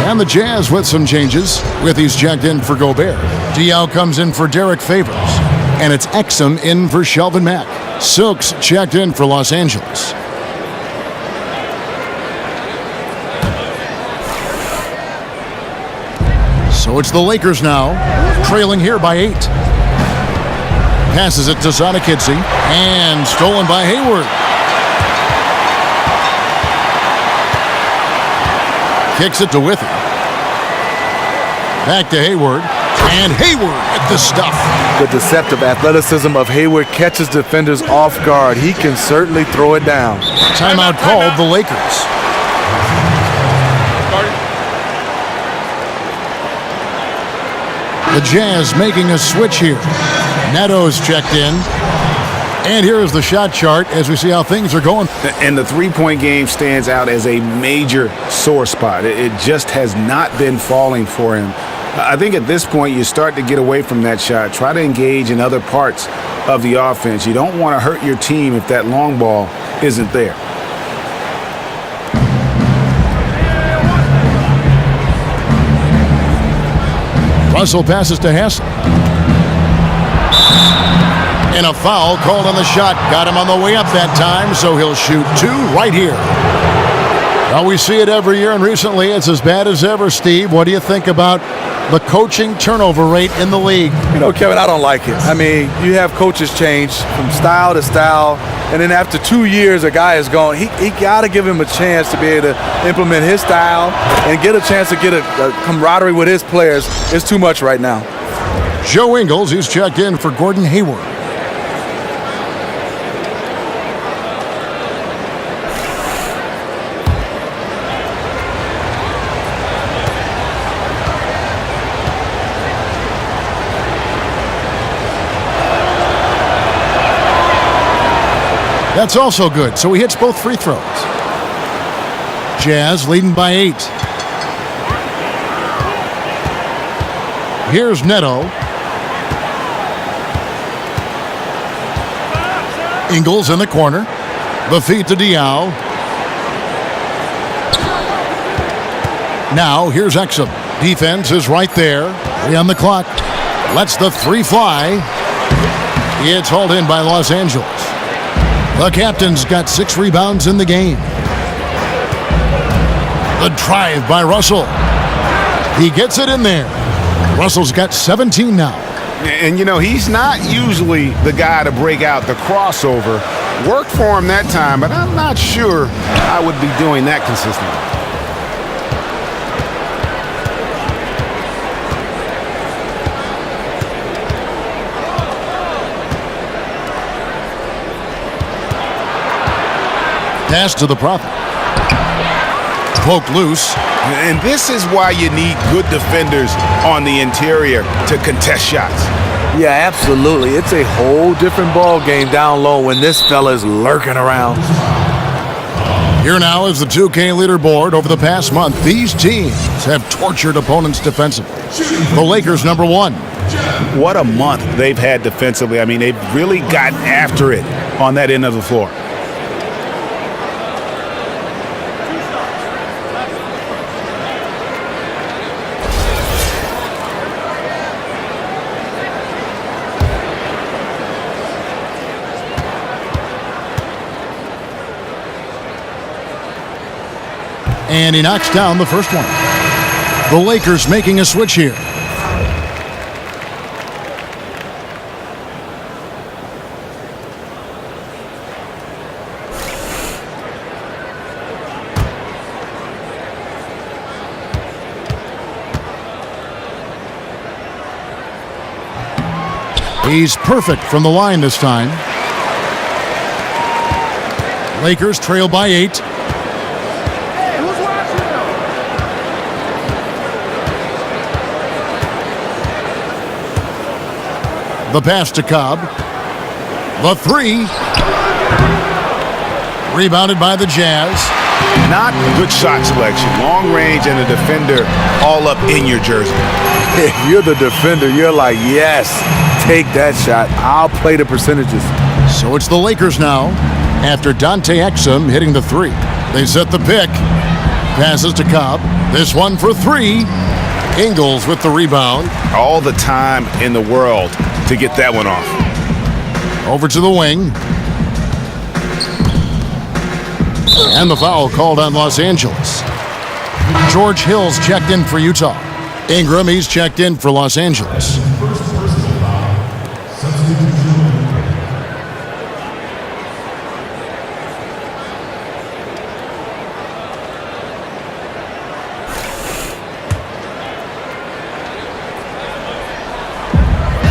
And the Jazz with some changes. Withy's checked in for Gobert. Diaw comes in for Derek Favors. And it's Exum in for Shelvin Mack. Silks checked in for Los Angeles. So it's the Lakers now, trailing here by 8. Passes it to Sonic-Kidze, and stolen by Hayward. Kicks it to Withy. Back to Hayward, and Hayward at the stuff. The deceptive athleticism of Hayward catches defenders off guard. He can certainly throw it down. Timeout called the Lakers. The Jazz making a switch here. Neto's checked in. And here is the shot chart as we see how things are going. And the three-point game stands out as a major sore spot. It just has not been falling for him. I think at this point you start to get away from that shot. Try to engage in other parts of the offense. You don't want to hurt your team if that long ball isn't there. Russell passes to Hassel. And a foul called on the shot. Got him on the way up that time, so he'll shoot 2 right here. Well, we see it every year, and recently it's as bad as ever, Steve. What do you think about the coaching turnover rate in the league? You know, Kevin, I don't like it. I mean, you have coaches change from style to style, and then after 2 years, a guy is gone. He got to give him a chance to be able to implement his style and get a chance to get a camaraderie with his players. It's too much right now. Joe Ingles, he's checked in for Gordon Hayward. That's also good, so he hits both free throws. Jazz leading by 8. Here's Neto. Ingles in the corner. The feed to Diaw. Now here's Exum. Defense is right there. 3 on the clock. Lets the 3 fly. It's hauled in by Los Angeles. The captain's got 6 rebounds in the game. The drive by Russell. He gets it in there. Russell's got 17 now. And, you know, he's not usually the guy to break out the crossover. Worked for him that time, but I'm not sure I would be doing that consistently. Pass to the Prophet. Poke loose. And this is why you need good defenders on the interior to contest shots. Yeah, absolutely. It's a whole different ball game down low when this fella's lurking around. Here now is the 2K leaderboard. Over the past month, these teams have tortured opponents defensively. The Lakers number 1. What a month they've had defensively. I mean, they've really gotten after it on that end of the floor. And he knocks down the first one. The Lakers making a switch here. He's perfect from the line this time. Lakers trail by 8. The pass to Cobb. The 3. Rebounded by the Jazz. Not good shot selection. Long range and a defender all up in your jersey. If you're the defender, you're like, yes, take that shot. I'll play the percentages. So it's the Lakers now. After Dante Exum hitting the 3. They set the pick. Passes to Cobb. This one for 3. Ingles with the rebound. All the time in the world to get that one off. Over to the wing. And the foul called on Los Angeles. George Hill's checked in for Utah. Ingram, he's checked in for Los Angeles.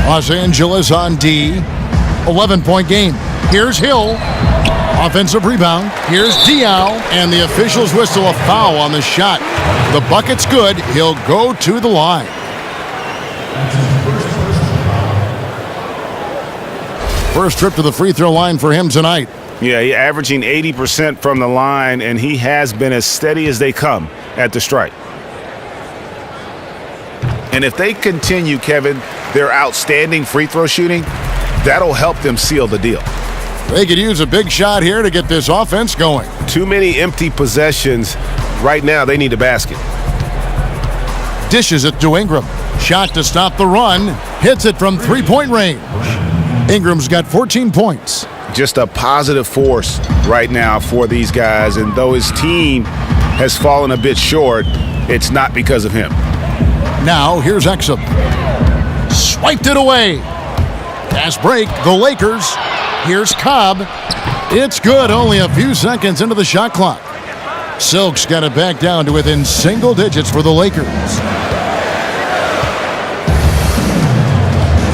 Los Angeles on D. 11-point game. Here's Hill. Offensive rebound. Here's Diaw. And the officials whistle a foul on the shot. The bucket's good. He'll go to the line. First trip to the free throw line for him tonight. Yeah, he's averaging 80% from the line, and he has been as steady as they come at the strike. And if they continue, Kevin, their outstanding free throw shooting, that'll help them seal the deal. They could use a big shot here to get this offense going. Too many empty possessions. Right now, they need a basket. Dishes it to Ingram. Shot to stop the run. Hits it from three-point range. Ingram's got 14 points. Just a positive force right now for these guys. And though his team has fallen a bit short, it's not because of him. Now, here's Exum. Swiped it away. Fast break, the Lakers. Here's Cobb. It's good, only a few seconds into the shot clock. Silk's got it back down to within single digits for the Lakers.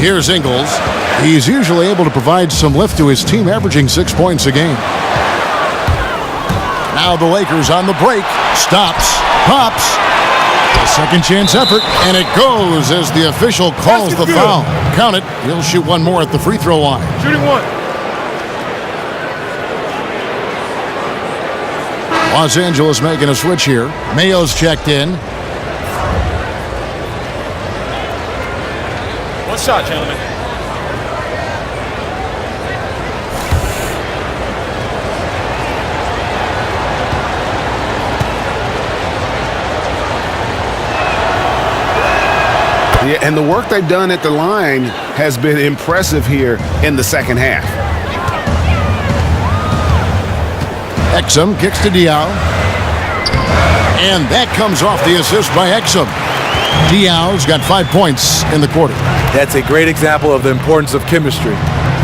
Here's Ingles. He's usually able to provide some lift to his team, averaging 6 points a game. Now the Lakers on the break. Stops. Pops. A second chance effort, and it goes as the official calls the foul. Count it. He'll shoot one more at the free throw line. Shooting one. Los Angeles making a switch here. Mayo's checked in. One shot, gentlemen. Yeah, and the work they've done at the line has been impressive here in the second half. Exum kicks to Diaw. And that comes off the assist by Exum. Diaw's got 5 points in the quarter. That's a great example of the importance of chemistry.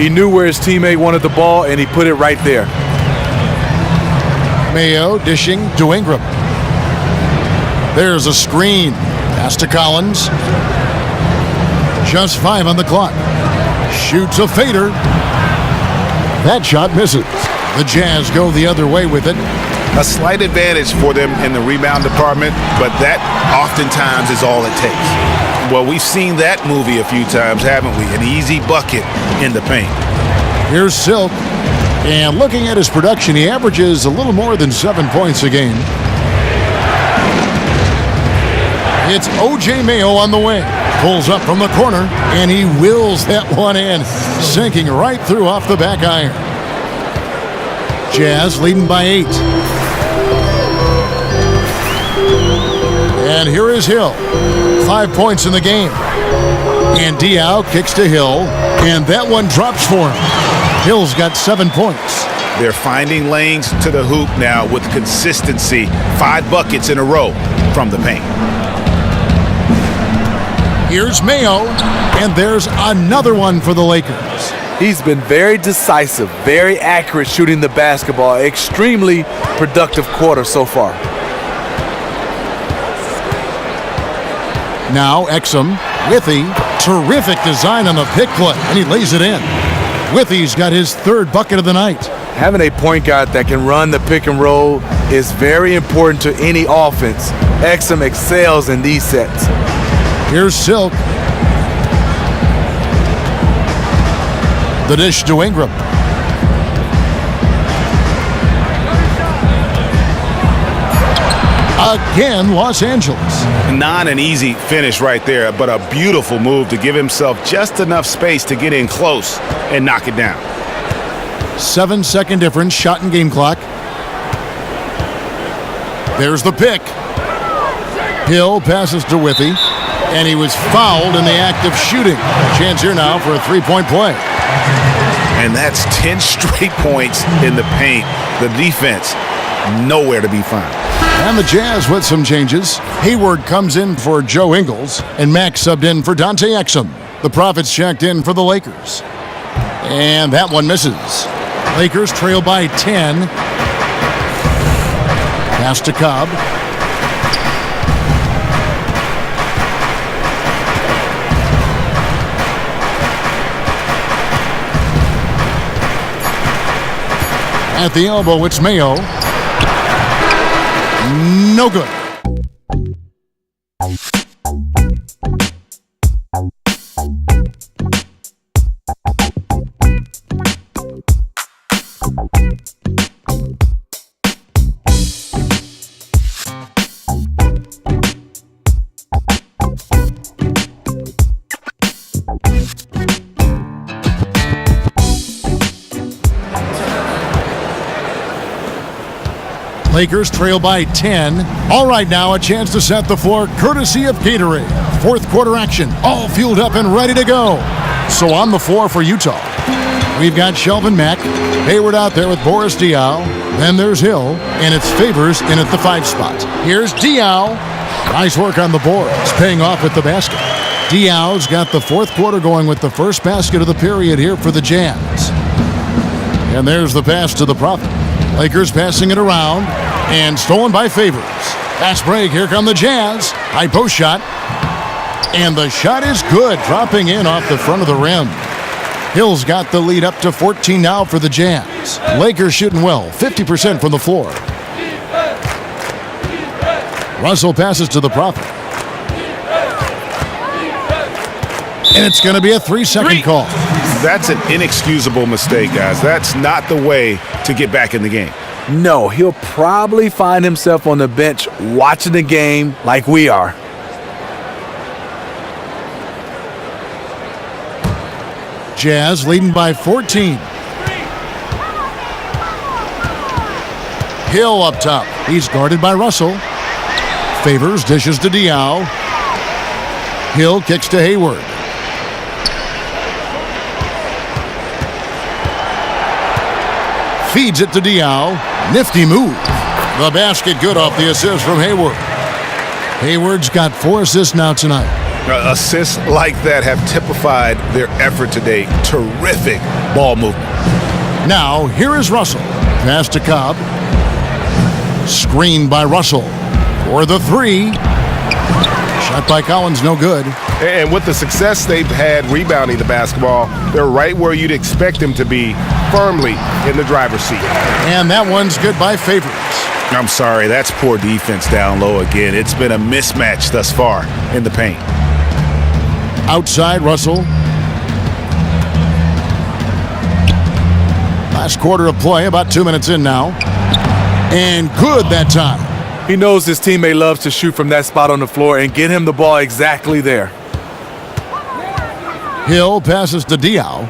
He knew where his teammate wanted the ball, and he put it right there. Mayo dishing to Ingram. There's a screen. Pass to Collins. Just 5 on the clock. Shoots a fader. That shot misses. The Jazz go the other way with it. A slight advantage for them in the rebound department, but that oftentimes is all it takes. Well, we've seen that movie a few times, haven't we? An easy bucket in the paint. Here's Silk. And looking at his production, he averages a little more than 7 points a game. It's O.J. Mayo on the wing. Pulls up from the corner, and he wills that one in, sinking right through off the back iron. Jazz leading by 8. And here is Hill. 5 points in the game. And Diaw kicks to Hill, and that one drops for him. Hill's got 7 points. They're finding lanes to the hoop now with consistency. 5 buckets in a row from the paint. Here's Mayo, and there's another one for the Lakers. He's been very decisive, very accurate shooting the basketball. Extremely productive quarter so far. Now Exum, Withy, terrific design on the pick play, and he lays it in. Withy's got his 3rd bucket of the night. Having a point guard that can run the pick and roll is very important to any offense. Exum excels in these sets. Here's Silk. The dish to Ingram. Again, Los Angeles. Not an easy finish right there, but a beautiful move to give himself just enough space to get in close and knock it down. 7-second difference, shot and game clock. There's the pick. Hill passes to Withy, and he was fouled in the act of shooting. Chance here now for a 3-point play. And that's 10 straight points in the paint. The defense, nowhere to be found. And the Jazz with some changes. Hayward comes in for Joe Ingles, and Mack subbed in for Dante Exum. The Profits checked in for the Lakers. And that one misses. Lakers trail by 10. Pass to Cobb. At the elbow, it's Mayo. No good. Lakers trail by 10. All right, now a chance to set the floor courtesy of Gatorade. 4th quarter action, all fueled up and ready to go. So on the floor for Utah, we've got Shelvin Mack, Hayward out there with Boris Diaw. Then there's Hill, and it's Favors in at the 5 spot. Here's Diaw. Nice work on the boards, paying off with the basket. Diaw's got the 4th quarter going with the first basket of the period here for the Jazz. And there's the pass to the Prophet. Lakers passing it around, and stolen by Favors. Fast break, here come the Jazz. High post shot. And the shot is good, dropping in off the front of the rim. Hill's got the lead up to 14 now for the Jazz. Lakers shooting well, 50% from the floor. Russell passes to the Prophet. And it's going to be a 3-second call. That's an inexcusable mistake, guys. That's not the way to get back in the game. No, he'll probably find himself on the bench watching the game like we are. Jazz leading by 14. Hill up top. He's guarded by Russell. Favors dishes to Diaw. Hill kicks to Hayward. Feeds it to Diaw. Nifty move. The basket good off the assist from Hayward. Hayward's got 4 assists now tonight. Assists like that have typified their effort today. Terrific ball movement. Now, here is Russell. Pass to Cobb. Screened by Russell. For the 3. Shot by Collins, no good. And with the success they've had rebounding the basketball, they're right where you'd expect them to be, firmly in the driver's seat. And that one's good by Favors. I'm sorry, that's poor defense down low again. It's been a mismatch thus far in the paint. Outside, Russell. Last quarter of play, about 2 minutes in now. And good that time. He knows his teammate loves to shoot from that spot on the floor and get him the ball exactly there. Hill passes to Diaw.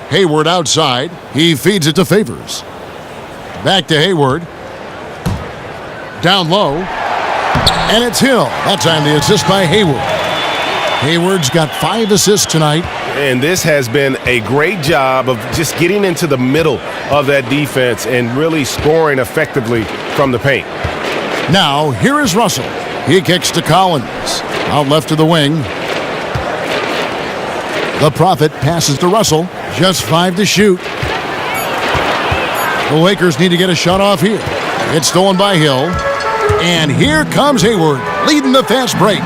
Hayward outside. He feeds it to Favors. Back to Hayward. Down low. And it's Hill. That time the assist by Hayward. Hayward's got 5 assists tonight. And this has been a great job of just getting into the middle of that defense and really scoring effectively from the paint. Now, here is Russell. He kicks to Collins. Out left to the wing. The Prophet passes to Russell. Just 5 to shoot. The Lakers need to get a shot off here. It's stolen by Hill. And here comes Hayward, leading the fast break.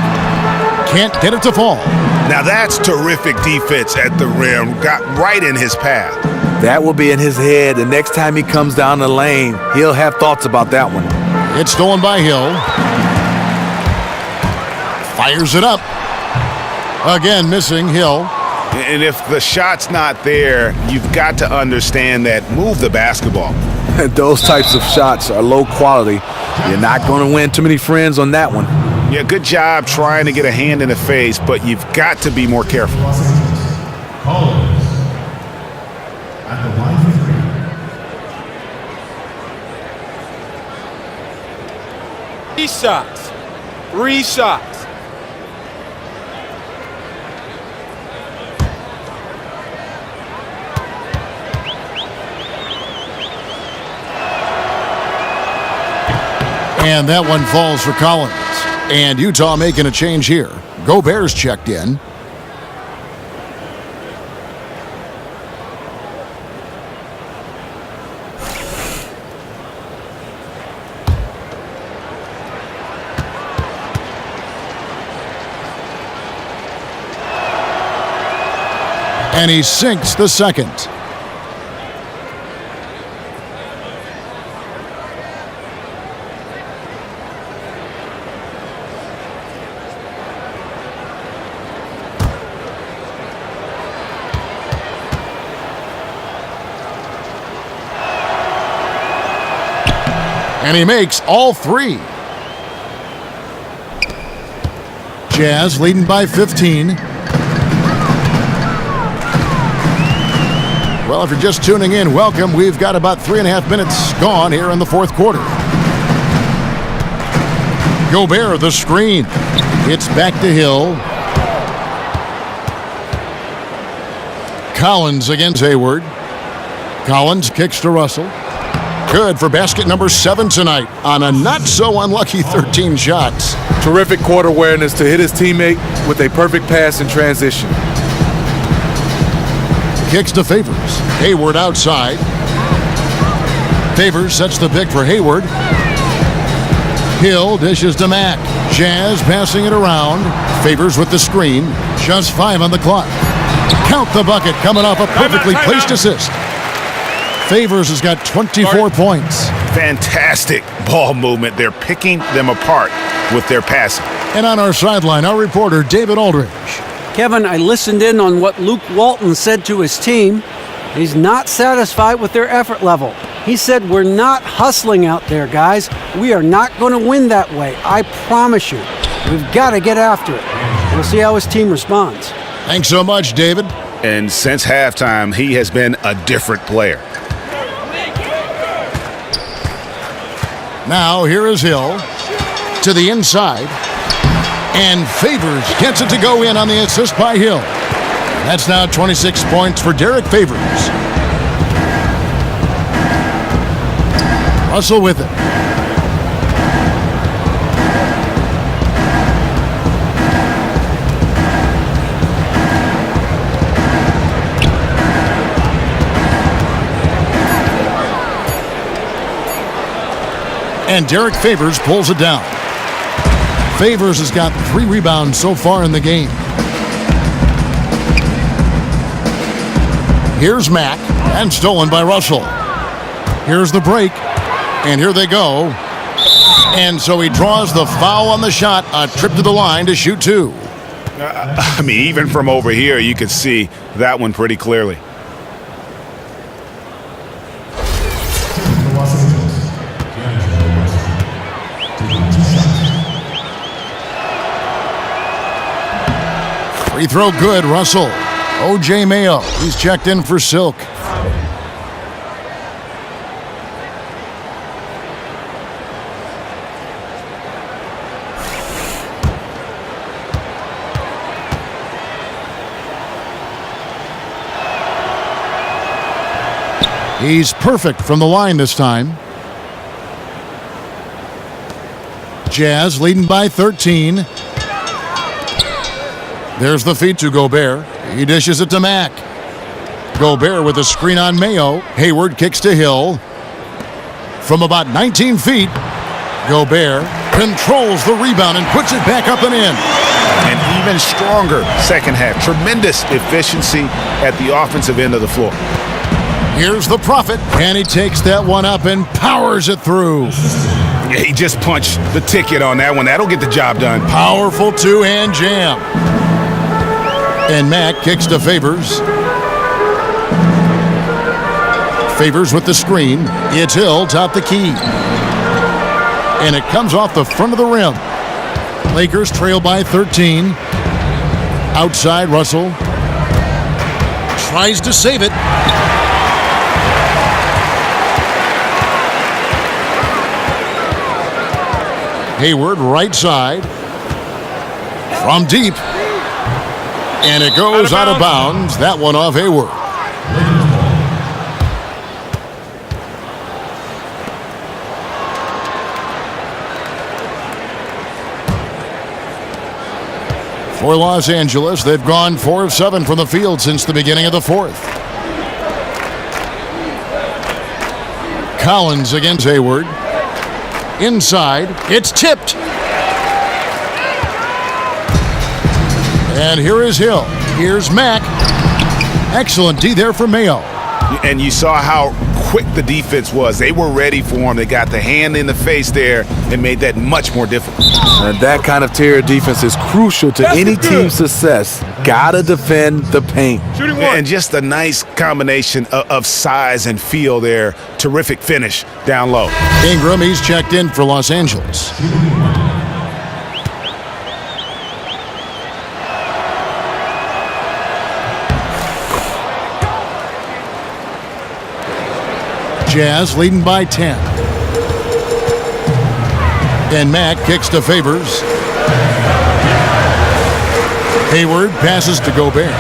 Can't get it to fall. Now that's terrific defense at the rim. Got right in his path. That will be in his head. The next time he comes down the lane, he'll have thoughts about that one. It's stolen by Hill. Fires it up. Again, missing Hill. And if the shot's not there, you've got to understand that. Move the basketball. Those types of shots are low quality. You're not going to win too many friends on that one. Yeah, good job trying to get a hand in the face, but you've got to be more careful. Collins at the line for 3. 3 shots. 3 shots. And that one falls for Collins. And Utah making a change here. Gobert's checked in. And he sinks the second. And he makes all 3. Jazz leading by 15. Well, if you're just tuning in, welcome. We've got about 3.5 minutes gone here in the 4th quarter. Gobert, the screen. It's back to Hill. Collins against Hayward. Collins kicks to Russell. Good for basket number 7 tonight on a not-so-unlucky 13 shots. Terrific court awareness to hit his teammate with a perfect pass in transition. Kicks to Favors. Hayward outside. Favors sets the pick for Hayward. Hill dishes to Mack. Jazz passing it around. Favors with the screen. Just 5 on the clock. Count the bucket coming off a perfectly placed assist. Favors has got 24 points. Fantastic ball movement. They're picking them apart with their passing. And on our sideline, our reporter, David Aldridge. Kevin, I listened in on what Luke Walton said to his team. He's not satisfied with their effort level. He said, "We're not hustling out there, guys. We are not going to win that way. I promise you. We've got to get after it." We'll see how his team responds. Thanks so much, David. And since halftime, he has been a different player. Now here is Hill to the inside. And Favors gets it to go in on the assist by Hill. That's now 26 points for Derek Favors. Russell with it. And Derek Favors pulls it down. Favors has got 3 rebounds so far in the game. Here's Mack, and stolen by Russell. Here's the break, and here they go. And so he draws the foul on the shot, a trip to the line to shoot 2. I mean, even from over here, you could see that one pretty clearly. Free throw good, Russell. O.J. Mayo, he's checked in for Silk. He's perfect from the line this time. Jazz leading by 13. There's the feed to Gobert. He dishes it to Mack. Gobert with a screen on Mayo. Hayward kicks to Hill. From about 19 feet, Gobert controls the rebound and puts it back up and in. An even stronger second half. Tremendous efficiency at the offensive end of the floor. Here's the Prophet, and he takes that one up and powers it through. Yeah, he just punched the ticket on that one. That'll get the job done. Powerful two-hand jam. And Mack kicks to Favors. Favors with the screen. It's Hill, top the key. And it comes off the front of the rim. Lakers trail by 13. Outside, Russell tries to save it. Hayward, right side. From deep. And it goes out of bounds. That one off Hayward. For Los Angeles, they've gone 4 of 7 from the field since the beginning of the 4th. Collins against Hayward. Inside, it's tipped. And here is Hill. Here's Mack. Excellent D there for Mayo. And you saw how quick the defense was. They were ready for him. They got the hand in the face there and made that much more difficult. And that kind of tier defense is crucial to any team's success. Gotta defend the paint. And just a nice combination of size and feel there. Terrific finish down low. Ingram, he's checked in for Los Angeles. Jazz leading by 10. And Mack kicks to Favors. Hayward passes to Gobert.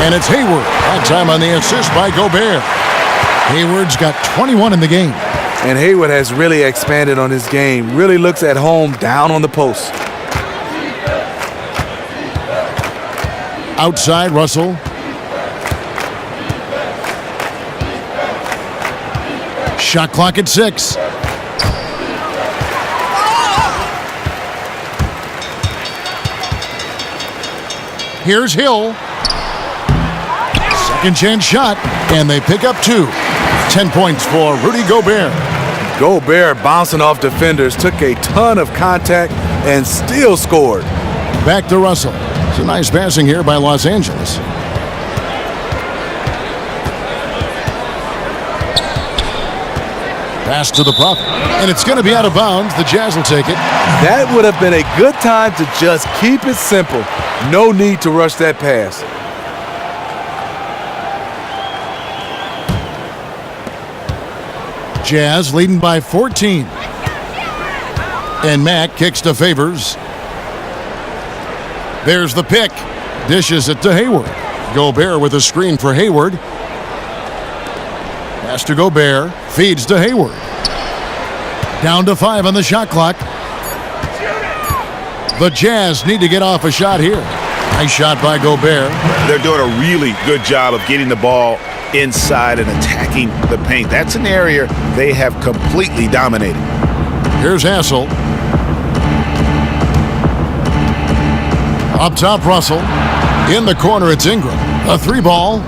And it's Hayward. That time on the assist by Gobert. Hayward's got 21 in the game. And Hayward has really expanded on his game. Really looks at home down on the post. Outside, Russell. Shot clock at 6. Here's Hill. Second chance shot, and they pick up 2. 10 points for Rudy Gobert. Gobert bouncing off defenders, took a ton of contact and still scored. Back to Russell. It's a nice passing here by Los Angeles. Pass to the Prophet, and it's going to be out of bounds. The Jazz will take it. That would have been a good time to just keep it simple. No need to rush that pass. Jazz leading by 14. And Mack kicks to Favors. There's the pick. Dishes it to Hayward. Gobert with a screen for Hayward. Pass to Gobert. Feeds to Hayward. Down to 5 on the shot clock. The Jazz need to get off a shot here. Nice shot by Gobert. They're doing a really good job of getting the ball inside and attacking the paint. That's an area they have completely dominated. Here's Hassel. Up top, Russell. In the corner, it's Ingram. A 3-ball.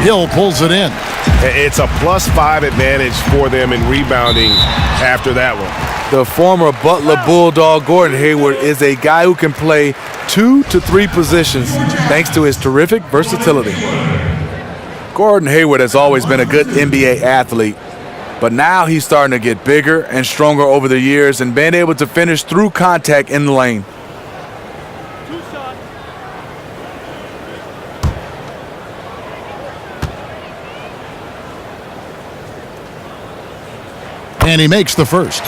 Hill pulls it in. It's a +5 advantage for them in rebounding after that one. The former Butler Bulldog Gordon Hayward is a guy who can play 2 to 3 positions thanks to his terrific versatility. Gordon Hayward has always been a good NBA athlete, but now he's starting to get bigger and stronger over the years and being able to finish through contact in the lane. And he makes the first.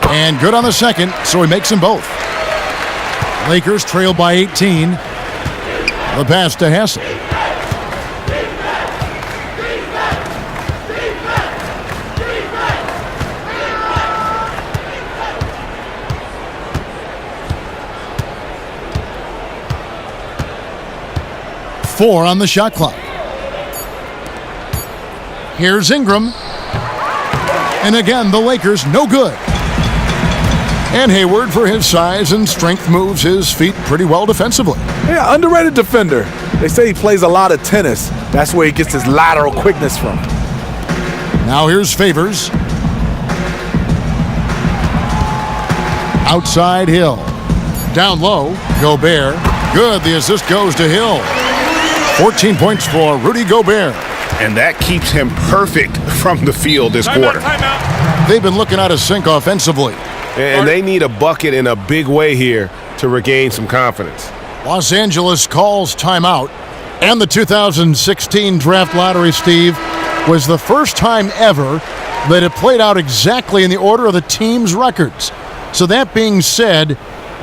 And good on the second, so he makes them both. Lakers trail by 18. The pass to Hassel. Four on the shot clock. Here's Ingram. And again, the Lakers no good. And Hayward, for his size and strength, moves his feet pretty well defensively. Yeah, underrated defender. They say he plays a lot of tennis. That's where he gets his lateral quickness from. Now here's Favors. Outside Hill. Down low, Gobert. Good, the assist goes to Hill. 14 points for Rudy Gobert. And that keeps him perfect from the field this quarter. They've been looking out of sync offensively. And they need a bucket in a big way here to regain some confidence. Los Angeles calls timeout. And the 2016 draft lottery, Steve, was the first time ever that it played out exactly in the order of the team's records. So that being said,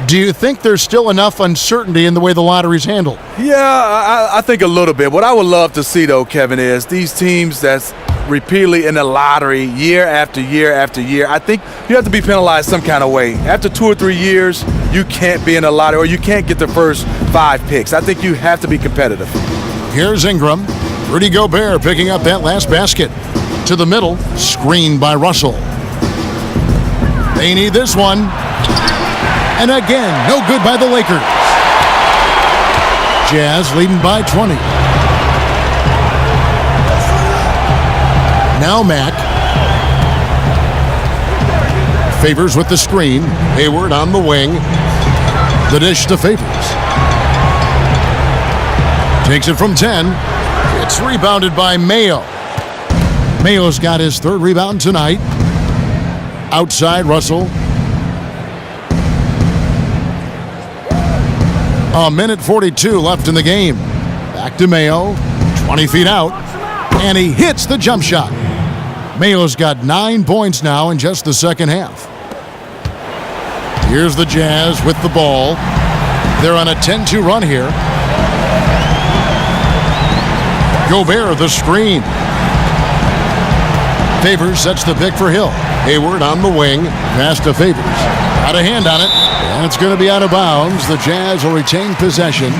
do you think there's still enough uncertainty in the way the lottery's handled? Yeah, I think a little bit. What I would love to see, though, Kevin, is these teams that's repeatedly in the lottery year after year after year, I think you have to be penalized some kind of way. After 2 or 3 years, you can't be in the lottery or you can't get the first 5 picks. I think you have to be competitive. Here's Ingram. Rudy Gobert picking up that last basket. To the middle, screened by Russell. They need this one. And again, no good by the Lakers. Jazz leading by 20. Now Mack. Favors with the screen. Hayward on the wing. The dish to Favors. Takes it from 10. It's rebounded by Mayo. Mayo's got his 3rd rebound tonight. Outside Russell. A minute 42 left in the game. Back to Mayo, 20 feet out, and he hits the jump shot. Mayo's got 9 points now in just the second half. Here's the Jazz with the ball. They're on a 10-2 run here. Gobert the screen. Favors sets the pick for Hill. Hayward on the wing. Pass to Favors. Got a hand on it. And it's going to be out of bounds. The Jazz will retain possession.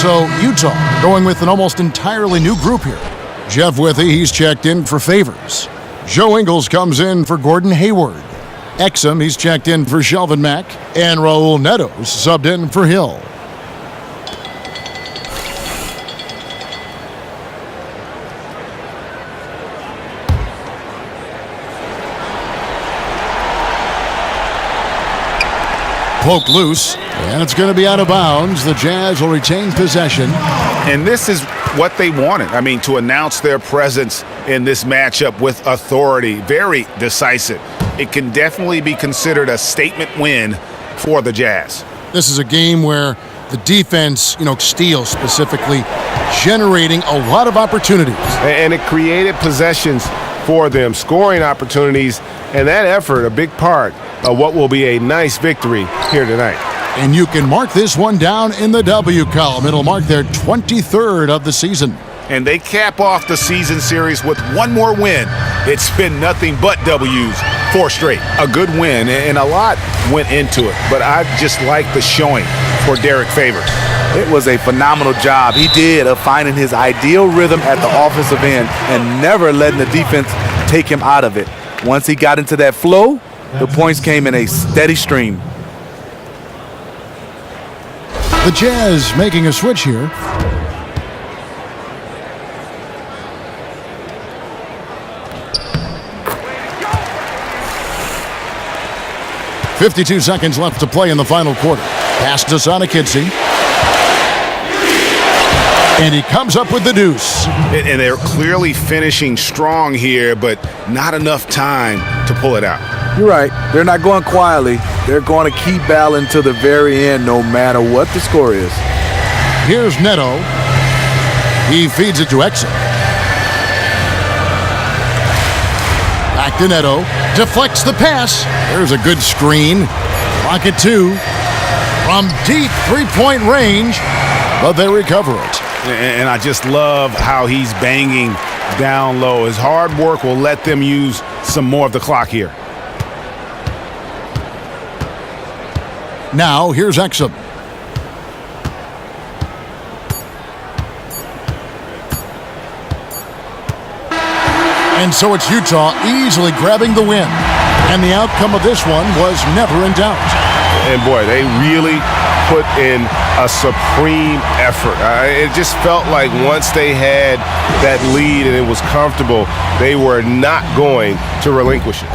So Utah going with an almost entirely new group here. Jeff Withy, he's checked in for Favors. Joe Ingles comes in for Gordon Hayward. Exum, he's checked in for Shelvin Mack. And Raul Neto's subbed in for Hill. Poked loose, and it's going to be out of bounds. The Jazz will retain possession. And this is what they wanted. I mean, to announce their presence in this matchup with authority. Very decisive. It can definitely be considered a statement win for the Jazz. This is a game where the defense, steals specifically, generating a lot of opportunities. And it created possessions for them, scoring opportunities, and that effort, a big part of what will be a nice victory here tonight. And you can mark this one down in the W column. It'll mark their 23rd of the season. And they cap off the season series with one more win. It's been nothing but W's, 4 straight. A good win, and a lot went into it. But I just like the showing for Derek Favors. It was a phenomenal job he did of finding his ideal rhythm at the offensive end and never letting the defense take him out of it. Once he got into that flow, the points came in a steady stream. The Jazz making a switch here. .52 seconds left to play in the final quarter. Pass to Sonikidze. And he comes up with the deuce. And they're clearly finishing strong here, but not enough time to pull it out. You're right. They're not going quietly. They're going to keep battling to the very end no matter what the score is. Here's Neto. He feeds it to Exum. Back to Neto. Deflects the pass. There's a good screen. Rocket 2 from deep three-point range, but they recover it. And I just love how he's banging down low. His hard work will let them use some more of the clock here. Now, here's Exum. And so it's Utah easily grabbing the win. And the outcome of this one was never in doubt. And boy, they really put in a supreme effort. It just felt like once they had that lead and it was comfortable, they were not going to relinquish it.